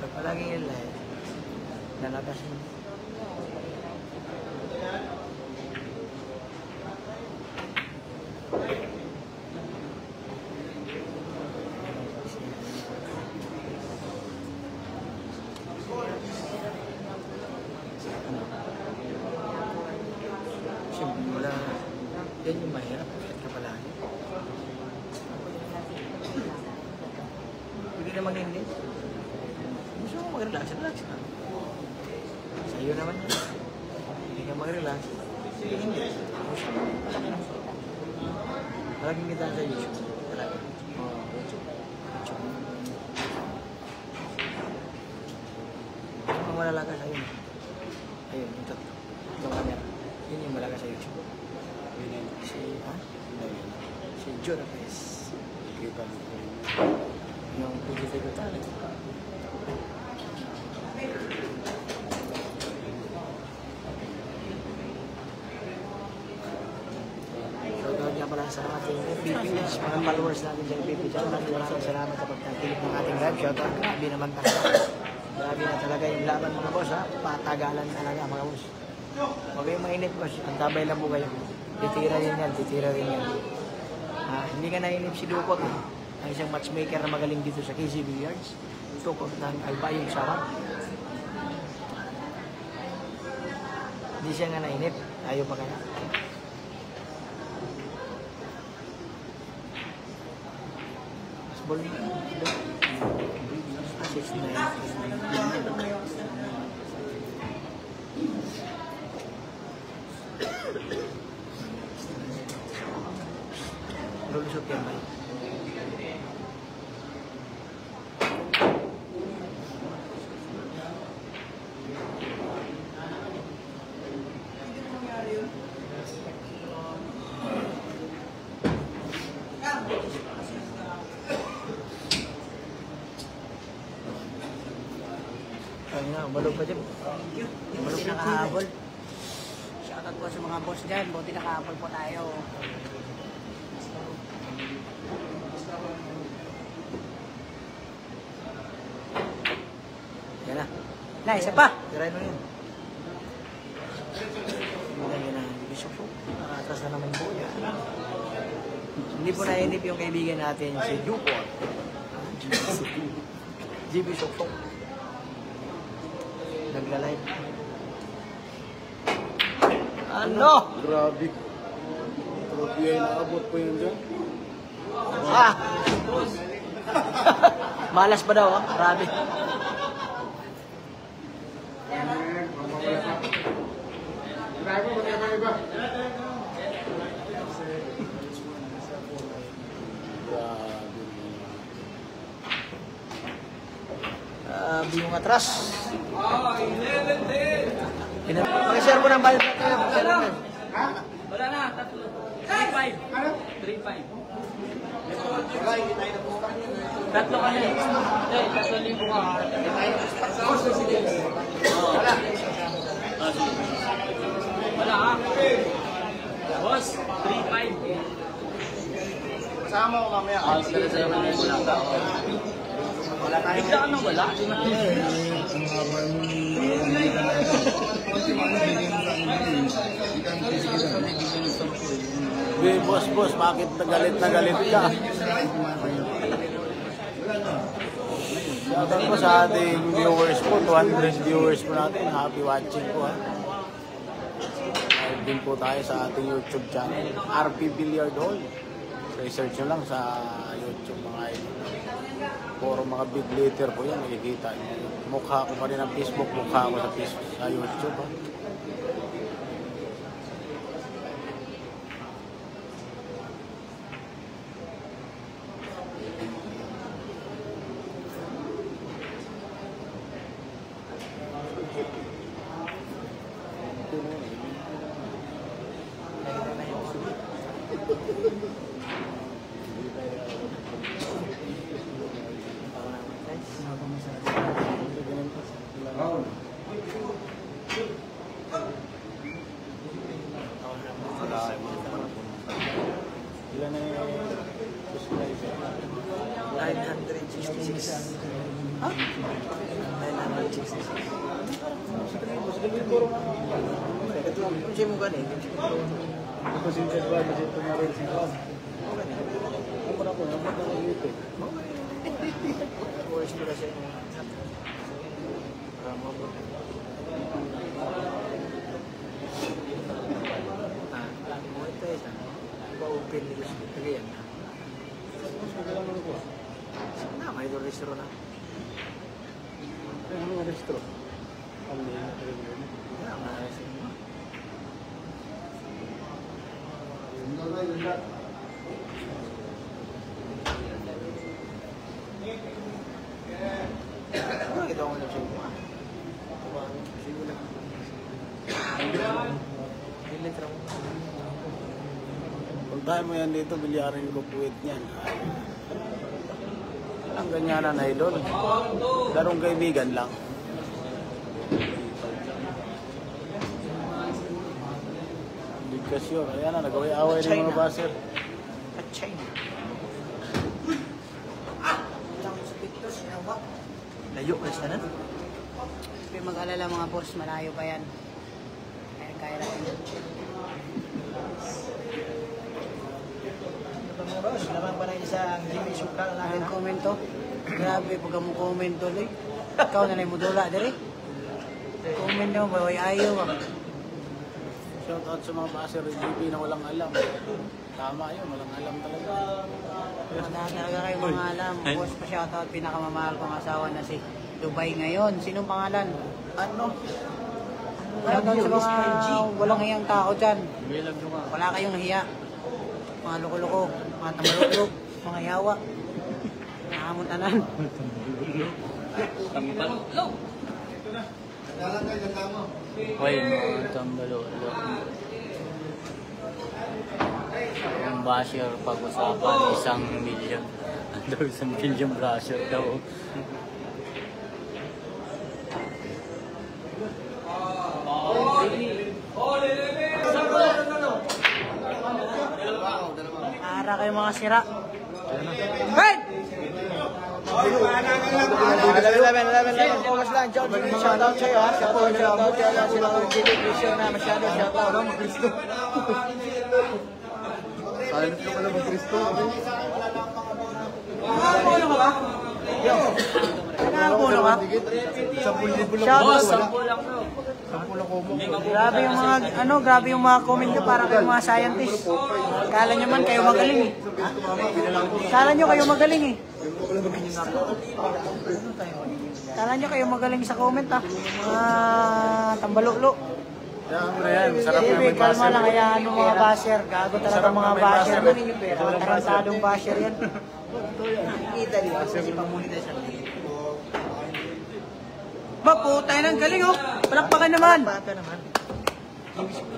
Pag palagi yun lang eh. Nalakas yun. Siyempre, wala. Yan yung mahirap. Bakit ka palagi? Hindi naman hindi. Gusto mo mag-relax, relax ka. Sa'yo naman yun. Hindi ka mag-relax. Sige, hindi. Gusto mo. Malaking kita sa YouTube. Talaga. Oo, YouTube. Ang malalaga sa'yo. Ayun, yung tatlo. Yung camera. Yun yung malaga sa YouTube. Si, ha? Si Joe Lopez. Kita mo. Yung PGT ko talent. Shoutout nga pala sa ating FBP, mga followers natin sa FBP channel. Maraming salamat sa pagtatilig ng ating live. Shoutout, grabe naman talaga. Grabe na talaga yung laban mga boss ha. Patagalan talaga mga boss. Huwag kayong mainit boss. Antabay lang po kayo. Titira rin yan, titira rin yan. Hindi ka nainip si Dukot. Ang isang matchmaker na magaling dito sa KC Billiards. Dukot ng Albayong Sarap. Hindi siya nga nainip. Ayaw pa kaya. Ball mo. Assist na yun. Lulusot yan ba? Malog pa dyan. Buti nakahabol. Shoutout po sa mga boss dyan. Buti nakahabol po tayo. Yan na. Na, isa pa. Tirahin mo yun. Yan na. Bishop po. Nakatas na naman po yan. Hindi po nainip yung kaibigan natin si Dupont. G. Bishop po. Nagla-live. Ano? Grabe. Grabe ay naabot po yun dyan. Ah! Malas pa daw, ah. Grabe. Yung atras. Pakishare mo ng bayad na kayo. Wala na, tatlo. 3-5. 3-5. Tatlo ka na eh. Eh, 3,000 ka. Wala ha. Boss, 3-5. Kasama ko mamaya. Pero sa'yo ka na yung wala ka. Bigla ka nang wala. Boss, bakit nagalit ka? Shoutout po sa ating viewers po, 200 viewers po natin. Happy watching po ha. Live din po tayo sa ating YouTube channel, RP Billiard Hall. Research nyo lang sa YouTube mga idol. Puro mga big letter po yan, makikita nyo. Mukha ko pa rin ang Facebook, mukha ko sa YouTube ha. Ilan na yung subscriber? 966. Ha? 966. Kung siya mo ganin. Kasi yung ba, kasi tumarin si Juan. Ako na po, naman na dito. Boys ko na siya yung open nila siya. Kagayan na. Na, may doon restro na. Ano nga restro? Na, may restro na. Kita ko na siya. Siguro lang. Ilitra mo. Puntahan mo yan dito, bilyarin ko puwit niyan. Ang ganyanan na idol. Larong kaibigan lang. Bigkas yun. Ayan na, nagaway-away ng mga baser. At China. Layo ka sana. Huwag mag-alala mga boss, malayo pa yan. Kaya natin. Mga boss, naman pa na isang Jimmy Sukal natin. Ang komento. Grabe, pag mo komento doy. Ikaw na lang mo dula, dali. Comment nyo, baway ayaw. Shout out sa mga baser GP na walang alam. Tama yun, walang alam talaga. Wala talaga kayo mga alam. Boss, pa-shoutout pinakamamahal kong asawa na si Dubai ngayon. Sinong pangalan? Ano? Shoutout sa mga walang hiyang tao dyan. Bilag nyo ka. Wala kayong hiya. Mga loko-loko, mga tamalulog, mga yawa. Nakamuntanan. Tambalo. Hoy, mga tambalo. Ang basher pag-usapan, 1 million. Daw 1 million basher daw. Para kayong mga sira. Fred! 11, focus lang, John. Shoutout sa'yo, ha? Shoutout sa'yo. Sila ko yung Cristo na masyado. Shoutout. Silent ka pala ng Kristo. Nakapuno ka ba? Yo. Nakapuno ka? 10,000 lang. Boss, 10 lang bro. 10 lang kumo. Grabe yung mga, grabe yung mga comment nyo para kayong mga scientist. Kala nyo man kayo magaling eh. Kala nyo kayo magaling eh. Kala nyo kayo magaling sa comment ah. Mga tambalulo. Kaya mo na yan, sarap na Sige, may kalma basa. lang. Hayaan mo mga basher. Gago talaga mga basher. Tarantadong basher yan. Italy. Kasi pamunita siya. Maputay ng galing oh. Palakpakan naman. Bata naman.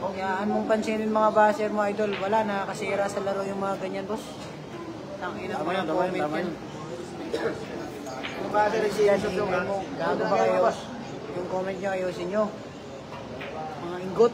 Hayaan mong pansinin mga basher mo idol. Wala, nakakasira sa laro yung mga ganyan boss. Tangina Tama mga yan, tama yan, comment tama yan. yan. Yung bata rin siya. Gago ba kayo? Yung comment nyo ayusin nyo. Mga ingot.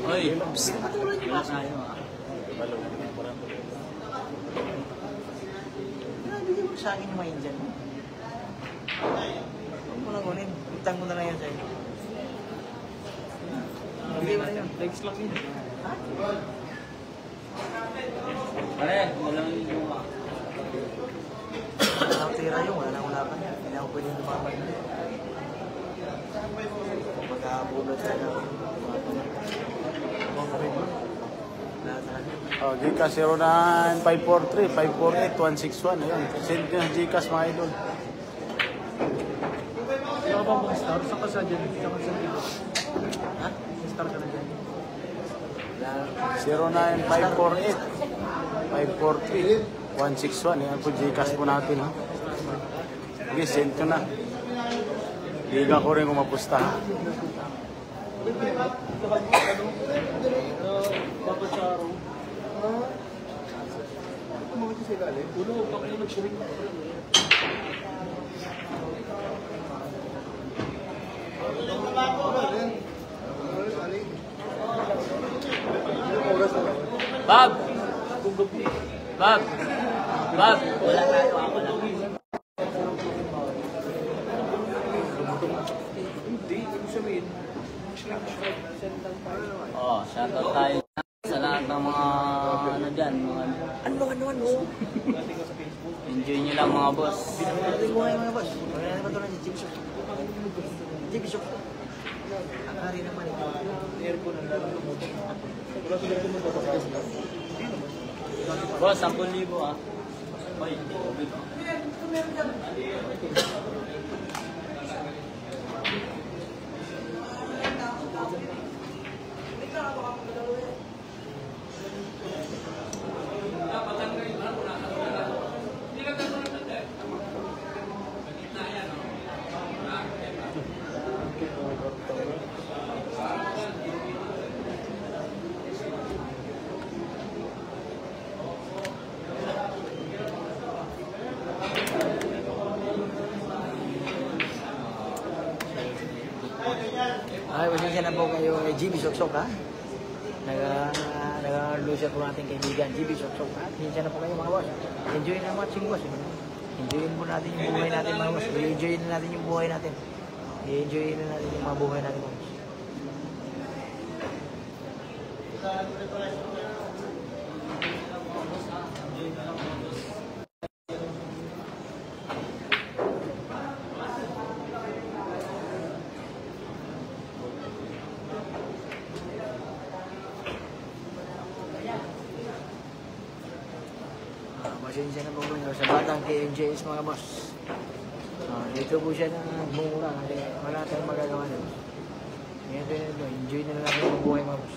Oy, wala tayo ah. Bigyan mo sa akin yung mga Indian mo. Huwag mo lang kunin. Utang mo na lang yan sa'yo. Bigyan mo na yun. Legs lang yun. Pare, walang luma. Wala akong tira yung. Wala akong laban. Hindi ako pwede lumaban. Pagkakabulot na lang. Oh, Gcash 09543 548 161. Ayun, send nyo ng Gcash mga idol. Saka bang mag-star? Saan ka sa dyan? Saan ka sa dito? Ha? Star ka na dyan? 09548 543 161. Ayan po Gcash po natin. Ha? Sige, send nyo na. Liga ko rin kung mapusta. Ha? Dapat sa araw. Kumakit sa ilalim? Ulo, bakit yung nag-shrink? Bob! Bob! Bob! Wala tayo, ako lang. Hindi, ibig sabihin. Oh, shoutout tayo sa lahat ng mga ano dyan, mga Ano? enjoy nyo lang mga boss. Ito yung mga boss. Wala naman ito na si Jimmy Shop. Jimmy Shop. Ang hari naman ito. Aircon ang lalong lumoto. Boss, 10,000 ah. Oy, tubig. Ay, pasensya na po kayo kay GB Soksok ha. Nag-loser po natin kaibigan, GB Soksok ha. Pasensya na po kayo mga boss. Enjoy na watching boss. Enjoyin po natin yung buhay natin mga boss. I-enjoy na natin yung buhay natin. I-enjoy na natin yung mga buhay natin mga boss. Pasensya na po sa batang KNJS mga boss. Dito po siya na mumura kasi wala tayong magagawa na. Ngayon enjoy na lang yung buhay mga boss.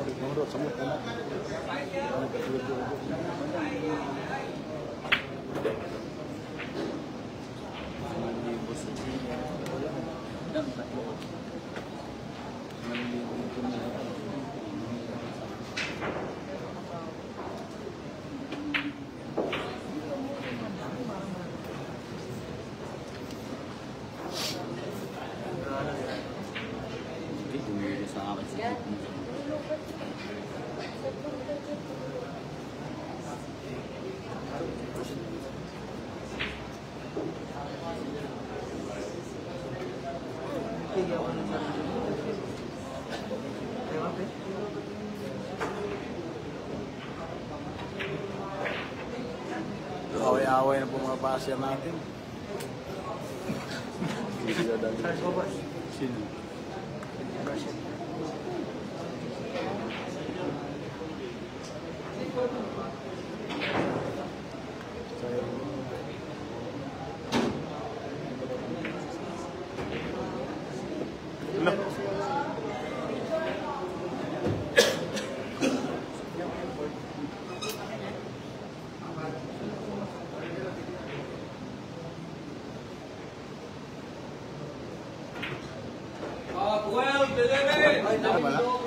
Nurut semut kan. Sa akin sa Away-away na po mga pasya natin. Sino?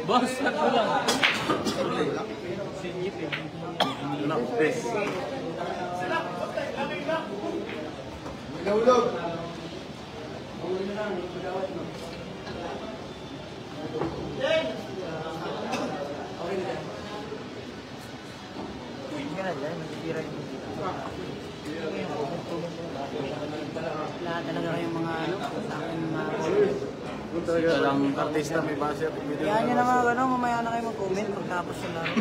boss, ako lang. Nakupes. Hulog. Hindi ka na dyan, magtitira yung Lahat talaga kayong mga ano, sa akin mga Ito lang artista may pasya. Yan nyo na mga ano, mamaya na kayo mag-comment pagtapos ng laro.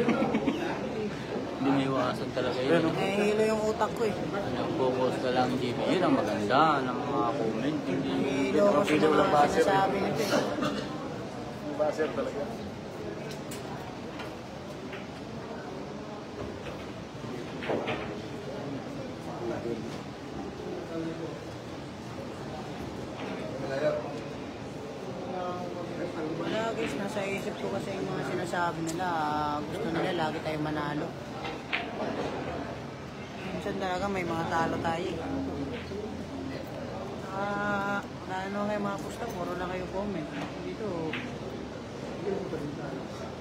Hindi may iwasan talaga yun. Nahihilo yung utak ko eh. Nag-focus ka lang, JB. Yun ang maganda ng mga comment. Hindi Nahihilo ko sa mga sinasabi nito eh. May pasya talaga. Wala guys, nasa isip ko kasi yung mga sinasabi nila, gusto nila lagi tayo manalo. Minsan talaga may mga talo tayo. Ano nga yung mga pusta, puro na kayo comment. Dito,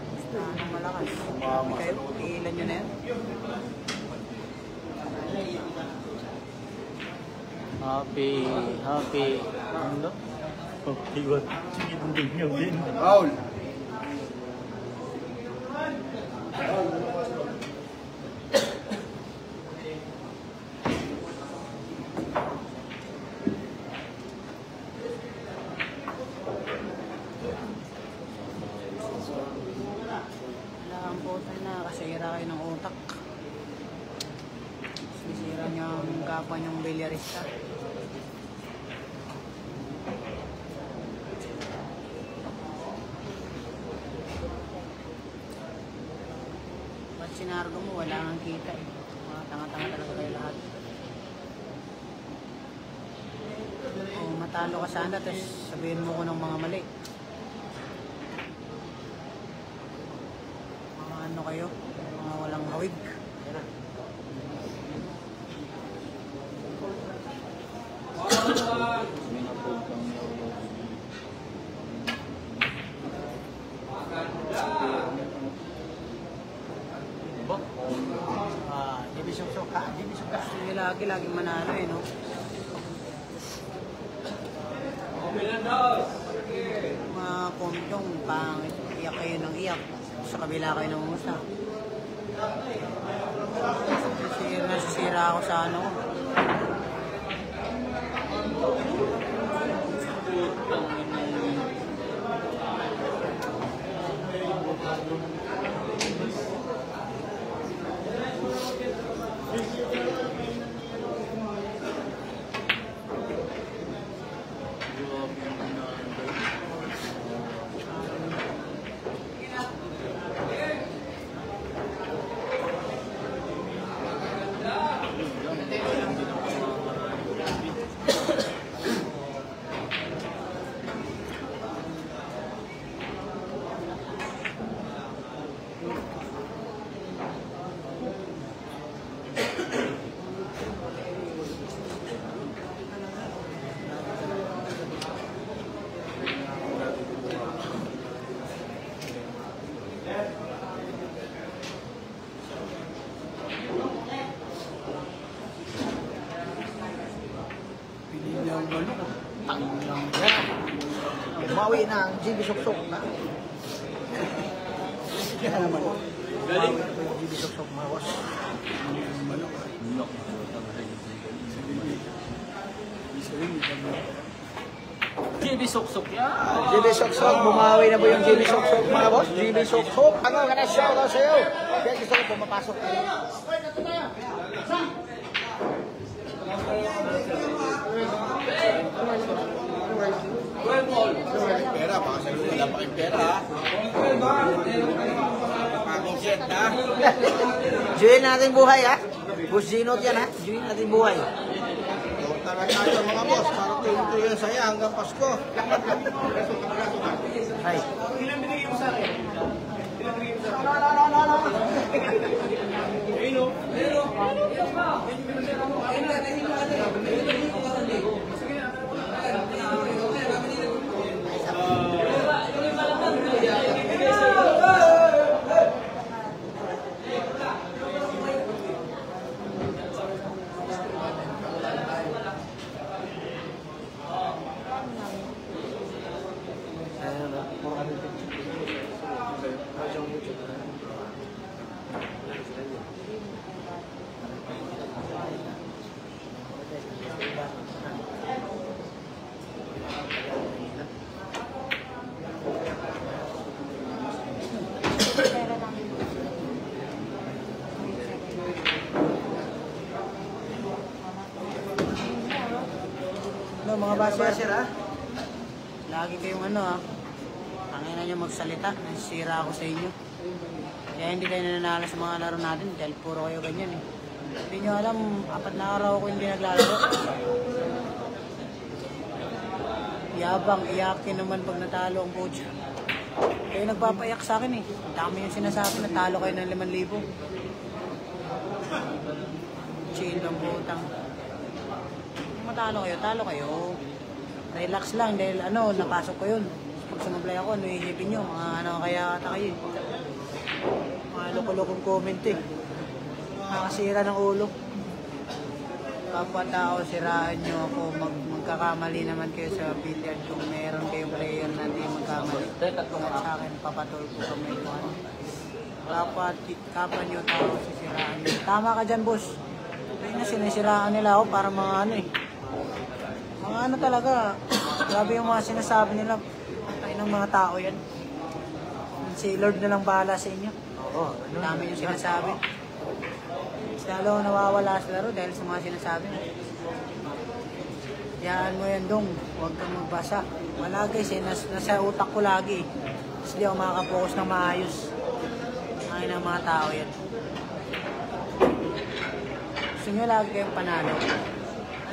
pusta ng malakas. Mama. Kayo, tigilan nyo na yan. Happy. Ano? Happy what? Sige, hindi din. Paul. Wala ang botol na kasira kayo ng utak. Sisira niyo ang kapwa niyong bilyarista. Ba't sinargo mo? Wala kang kita eh. Mga tanga-tanga talaga kayo lahat. O matalo ka sana, tapos sabihin mo ko ng mga mali. Mga ano kayo? Mga walang hawig. Division Soka. Sige, laging manalo eh, no? Mga comment yung pangit. Iyak kayo ng iyak. Sa kabila kayo ng umusta. Nasisira ako sa ano. Bumawi na ang GB Sok-Sok na. Galing. GB Sok-Sok mga boss. GB Sok-Sok yan. GB Sok-Sok, bumawi na po yung GB Sok-Sok mga boss. GB Sok-Sok, ano ka na shout out sa'yo? Kaya gusto ko pumapasok. Pera, baka sa iyo wala pa kayong pera ha. Pagong-set ha. Join natin buhay ha. Boss Ginot yan ha. Join natin buhay. Talaga tayo mga boss, para tuyo-tuyo saya hanggang Pasko. Ay. No, mga basher, Basher ha. lagi kayong ano ha. Tangina nyo magsalita, nasisira ako sa inyo. Kaya hindi kayo nananalo sa mga laro natin dahil puro kayo ganyan eh. Hindi nyo alam, 4 na araw ako hindi naglalaro. Yabang, iyakin naman pag natalo ang coach. Kayo nagpapaiyak sa akin eh. Ang dami yung sinasabi na talo kayo ng 5,000. Chill lang putang. Kung matalo kayo, talo kayo. Relax lang dahil ano, napasok ko yun. Pag sumablay ako, ano iisipin nyo? Mga ano kaya ata kayo eh. Mga loko-lokong comment eh. Nakakasira ng ulo. Kapwa tao, siraan nyo ako. Magkakamali naman kayo sa billiard kung meron kayong player na hindi magkamali. At sa akin, papatol ko kami kung ano. Kapwa nyo tao, sisiraan nyo. Tama ka dyan, boss. Hindi na sinisiraan nila ako para mga ano eh. Mga ano talaga. Grabe yung mga sinasabi nila. Ay ng mga tao yan. Si Lord na lang bahala sa inyo. Oo. Dami yung sinasabi. Lalo nawawala sa laro dahil sa mga sinasabi. Yaan mo yan dong. Huwag kang magbasa. Wala guys eh. Nasa utak ko lagi. Kasi di ako makakapokus ng maayos. Ay ng mga tao yan. Gusto nyo lagi kayong panalo.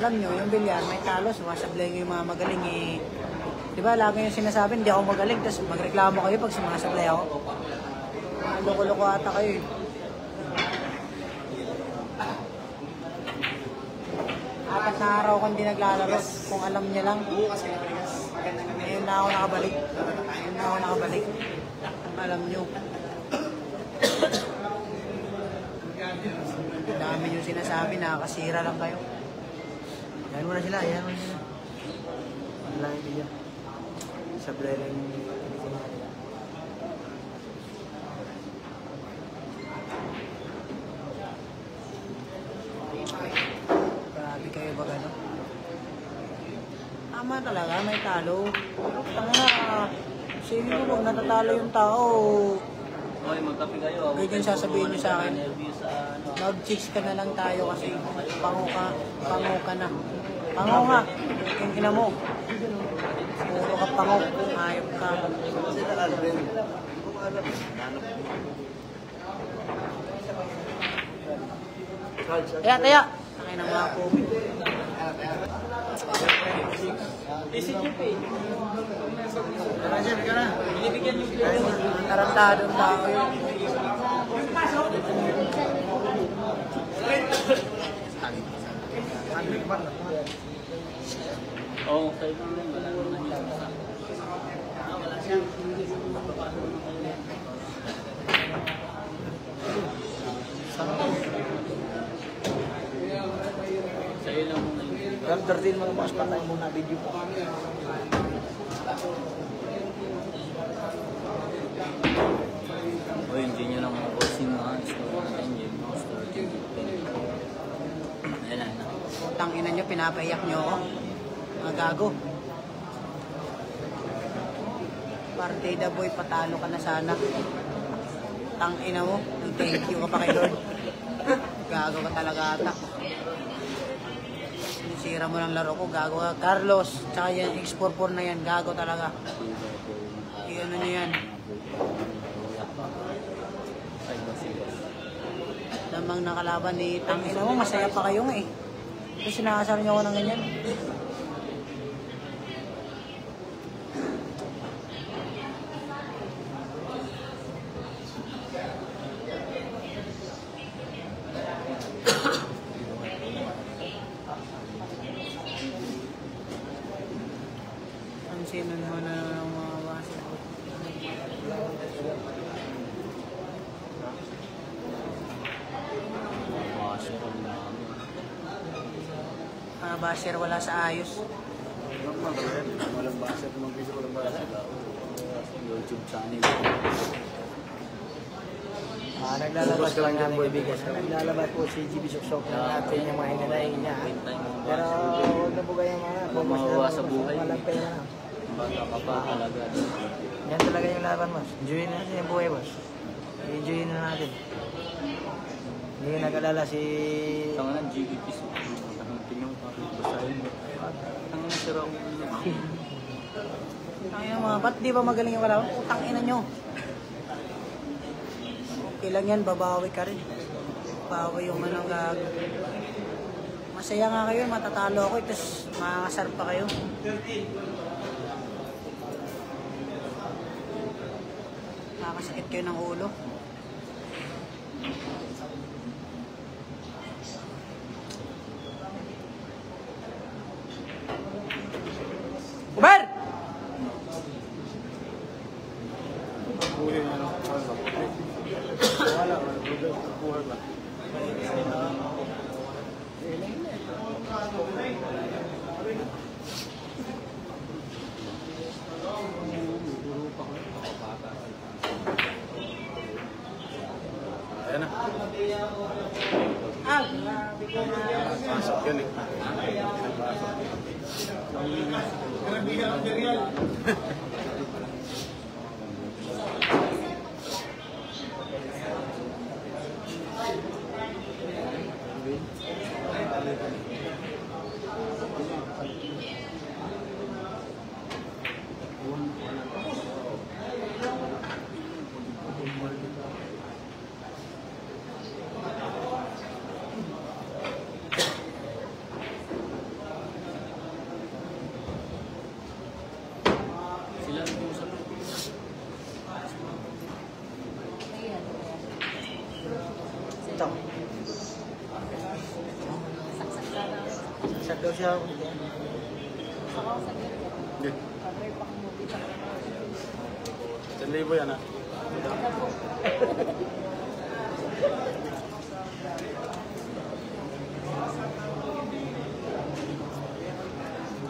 Alam nyo, yung bilyar may talo. Sumasablay nyo yung mga magaling eh. Diba lagi yung sinasabi, hindi ako magaling. Tapos magreklamo kayo pag sumasablay ako. Loko-loko ata kayo eh. 4 na araw kung hindi naglalaro. Kung alam niya lang. Ngayon na ako nakabalik. Alam nyo. Dami yung sinasabi, nakakasira lang kayo. Yan mo na sila. Wala yung video. Sablay lang yung Grabe kayo ba gano'n? Tama talaga, may talo. Tanga, sige mo pag natatalo yung tao, Hoy, magkape kayo. ganyan sasabihin nyo sa akin. Interview sa ano. Mag-chicks ka na lang tayo kasi pango ka na. Pango nga, yung ina mo. Puro ka pango, ayop ka. Taya. Takay ng mga COVID. Tarantadong tao yun. Oo, kayo naman. Wala naman yan. Sa'yo lang muna yung Hanggang 13 mga boss, patay muna video po. O yun, dyan yun ang mga bossing mga store natin yun, mga store yun. Ayan na. Tangina nyo, pinapaiyak nyo ako. Mga gago. Partida boy, patalo ka na sana. Tangina mo, thank you ka pa kay Lord. Gago ka talaga ata. Sira mo ng laro ko, gago ka. Carlos, tsaka yan, X44 na yan, gago talaga. Ano nyo yan? Lamang nakalaban ni Tangina mo, masaya pa kayo nga eh. Kasi sinakasar nyo ako ng ganyan. Ang sinan mo na ng mga basa. Basher wala sa ayos. Walang basa, walang video, walang basa. YouTube channel. Naglalabas lang natin kaibigan. Naglalabas po si GB Suksok na natin yung mga hinanayin niya. Pero huwag na po kayong Mawawa sa buhay. Walang pera na. Bata ka pa talaga. Yan talaga yung laban, boss. Enjoyin natin yung buhay, boss. Enjoyin na natin. Hindi ko nag-alala si... Tanga na, GDP. Tingnan ko basahin mo. Tanga na, sira ko. Tangina mga, ba't di ba magaling yung kalaban? Tangina nyo. Okay lang yan, babawi ka rin. Bawi yung anong gago. Masaya nga kayo, matatalo ako, tapos makakasar pa kayo. Makakasakit kayo ng ulo. Uber! Wala, buhay ba? Ayan na. Ah, grabe ka na. Pasok yun eh. Sila ang usap. Ito. Saksak daw siya. Hindi. 1,000 yan ah.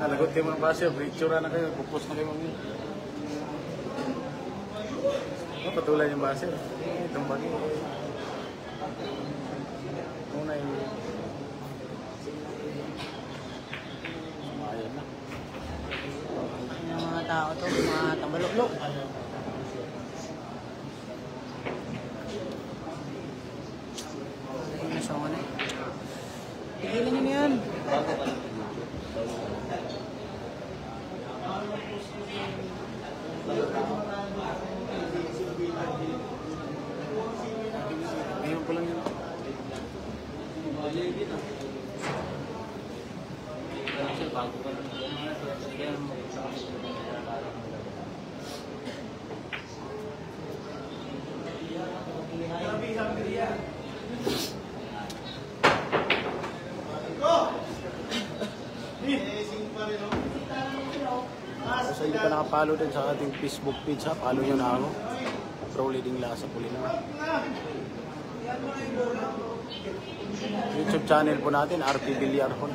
Lagot kayo mga basyo, picture na kayo, pupos na kayo mga patuloy yung basyo. Itong bagi. Muna yung sumayan na. Yung mga tao to, mga tambalok-lok. Ay, nasa mga na eh. Tigilan nyo na yan. Bago pa lang. Ngayon ko lang yun. Bago pa lang. Kaya mo. Sa hindi pa nakapalo din sa ating Facebook page ha, follow nyo na ako. Pro Leading Lasa Pulinaw. YouTube channel po natin, RP Villarhon.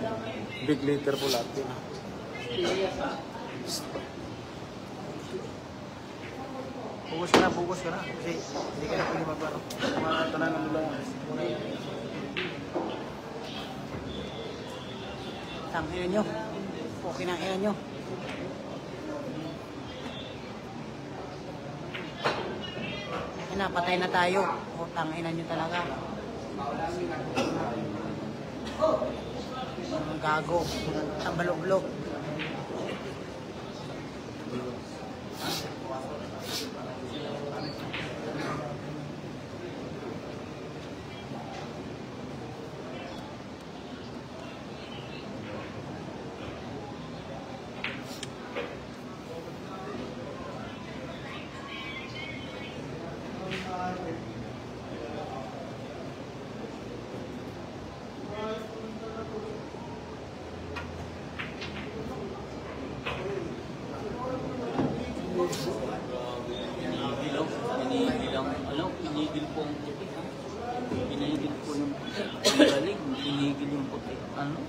Big letter po lahat din. Focus ka na. Kasi hindi ka na pwede magbaro. Ito na nila. Tangina nyo. Okay na ina nyo. Ina, patay na tayo. O, tangina nyo talaga. Mga gago. Tambalog-log. Pinigil po ang puti. Pinigil po yung puti. Ang galing, pinigil yung puti. Ano?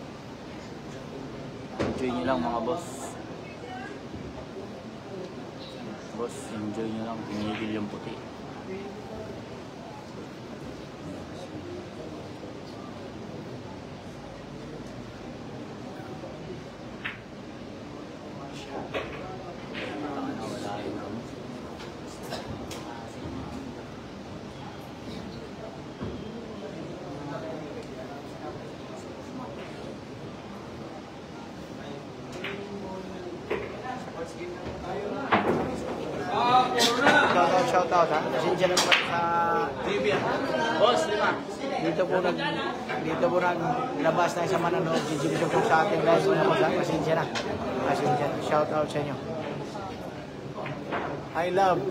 Enjoy nyo lang mga boss. Boss, enjoy nyo lang. Pinigil yung puti. Shoutout ha. Pasensya na po sa Boss, lima. dito po naglabas na isang manonood sinisigisyon po sa ating live. Pasensya na. Shoutout sa inyo. I love.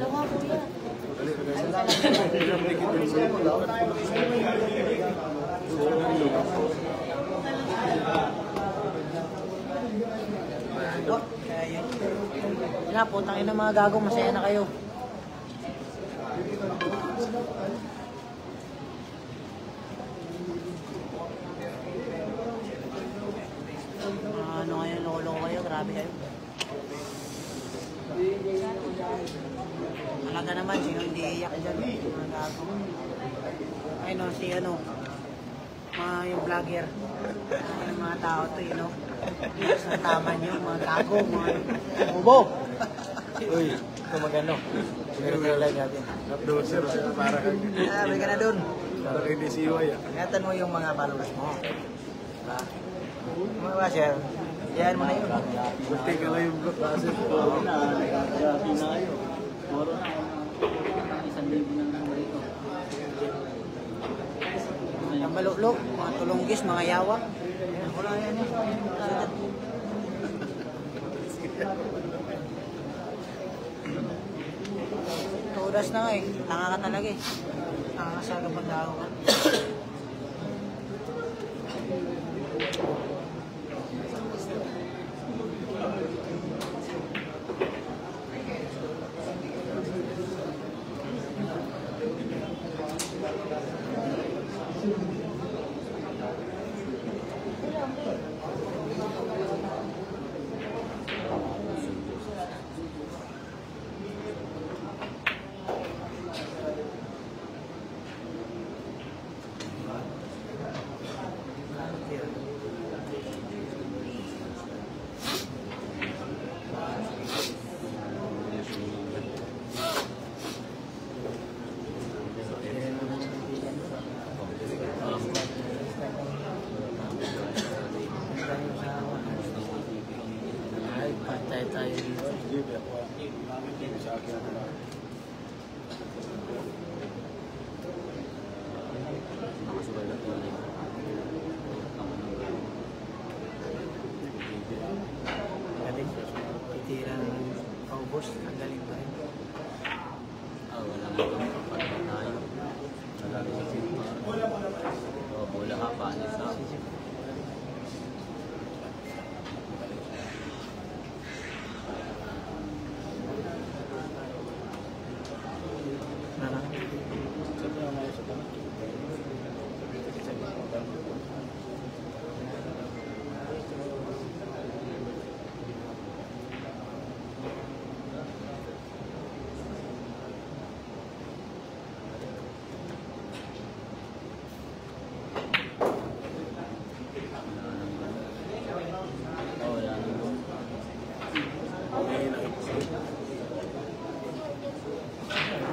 Dalawa kuya. Wala, putang ina mga gago, masaya na kayo. Ano kayo, lolo kayo, grabe kayo. Talaga naman, sino hindi iiyak dyan, mga gago. Ay no, si ano, yung vlogger. Yung mga tao to, you know. Sa tama nyo, mga gago, mga ubo. Uy, ito magano. Sinirelay natin. Updoser para kang Sabi ka na dun. para kay DCY. Ingatan mo yung mga followers mo. Diba? Mga basher, yan mo na yun. Buti ka lang yung buzzer ko. Nagkakati na kayo. Puro na. 1,000 na lang dito. Ang balulok, mga tulunggis, mga yawa. Wala yan yun. Tudas na nga eh. Tanga ka talaga eh. Tanga ka sa kapag tao ka. Ay, patay tayo dito. Sa akin na. Galing. Titira ng paubos. Ang galing pa rin. Wala nga. Patay tayo. Vanessa. Oh, wala naman.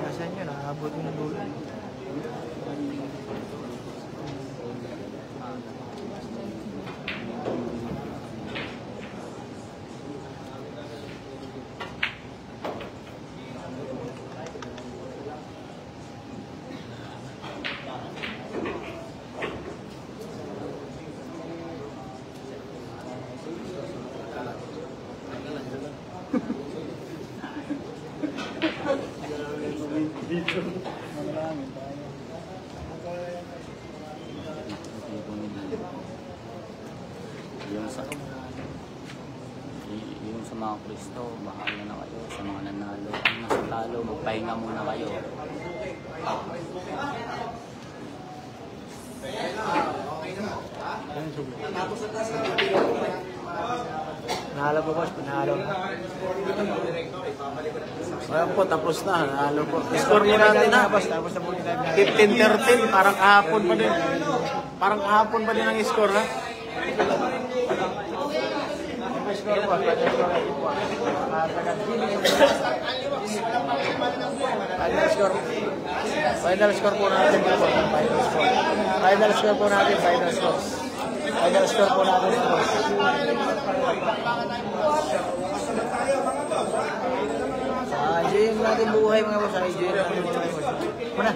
Nasaan yun? Nakabot mo ng dulo. Yung sa mga Kristo, bahala na kayo. Sa mga nanalo, ang nasa talo, magpahinga muna kayo. Panalo po, boss. Panalo. Ayan po, tapos na. Nanalo po. Score mo natin ha. Boss, tapos na po yung live natin. 15-13. Parang kahapon pa din. Parang kahapon pa din ang score ha. Score po. Final score po natin. Final score po natin. Final score. Final score po natin. Enjoyin natin buhay mga boss. Enjoyin natin buhay. Muna.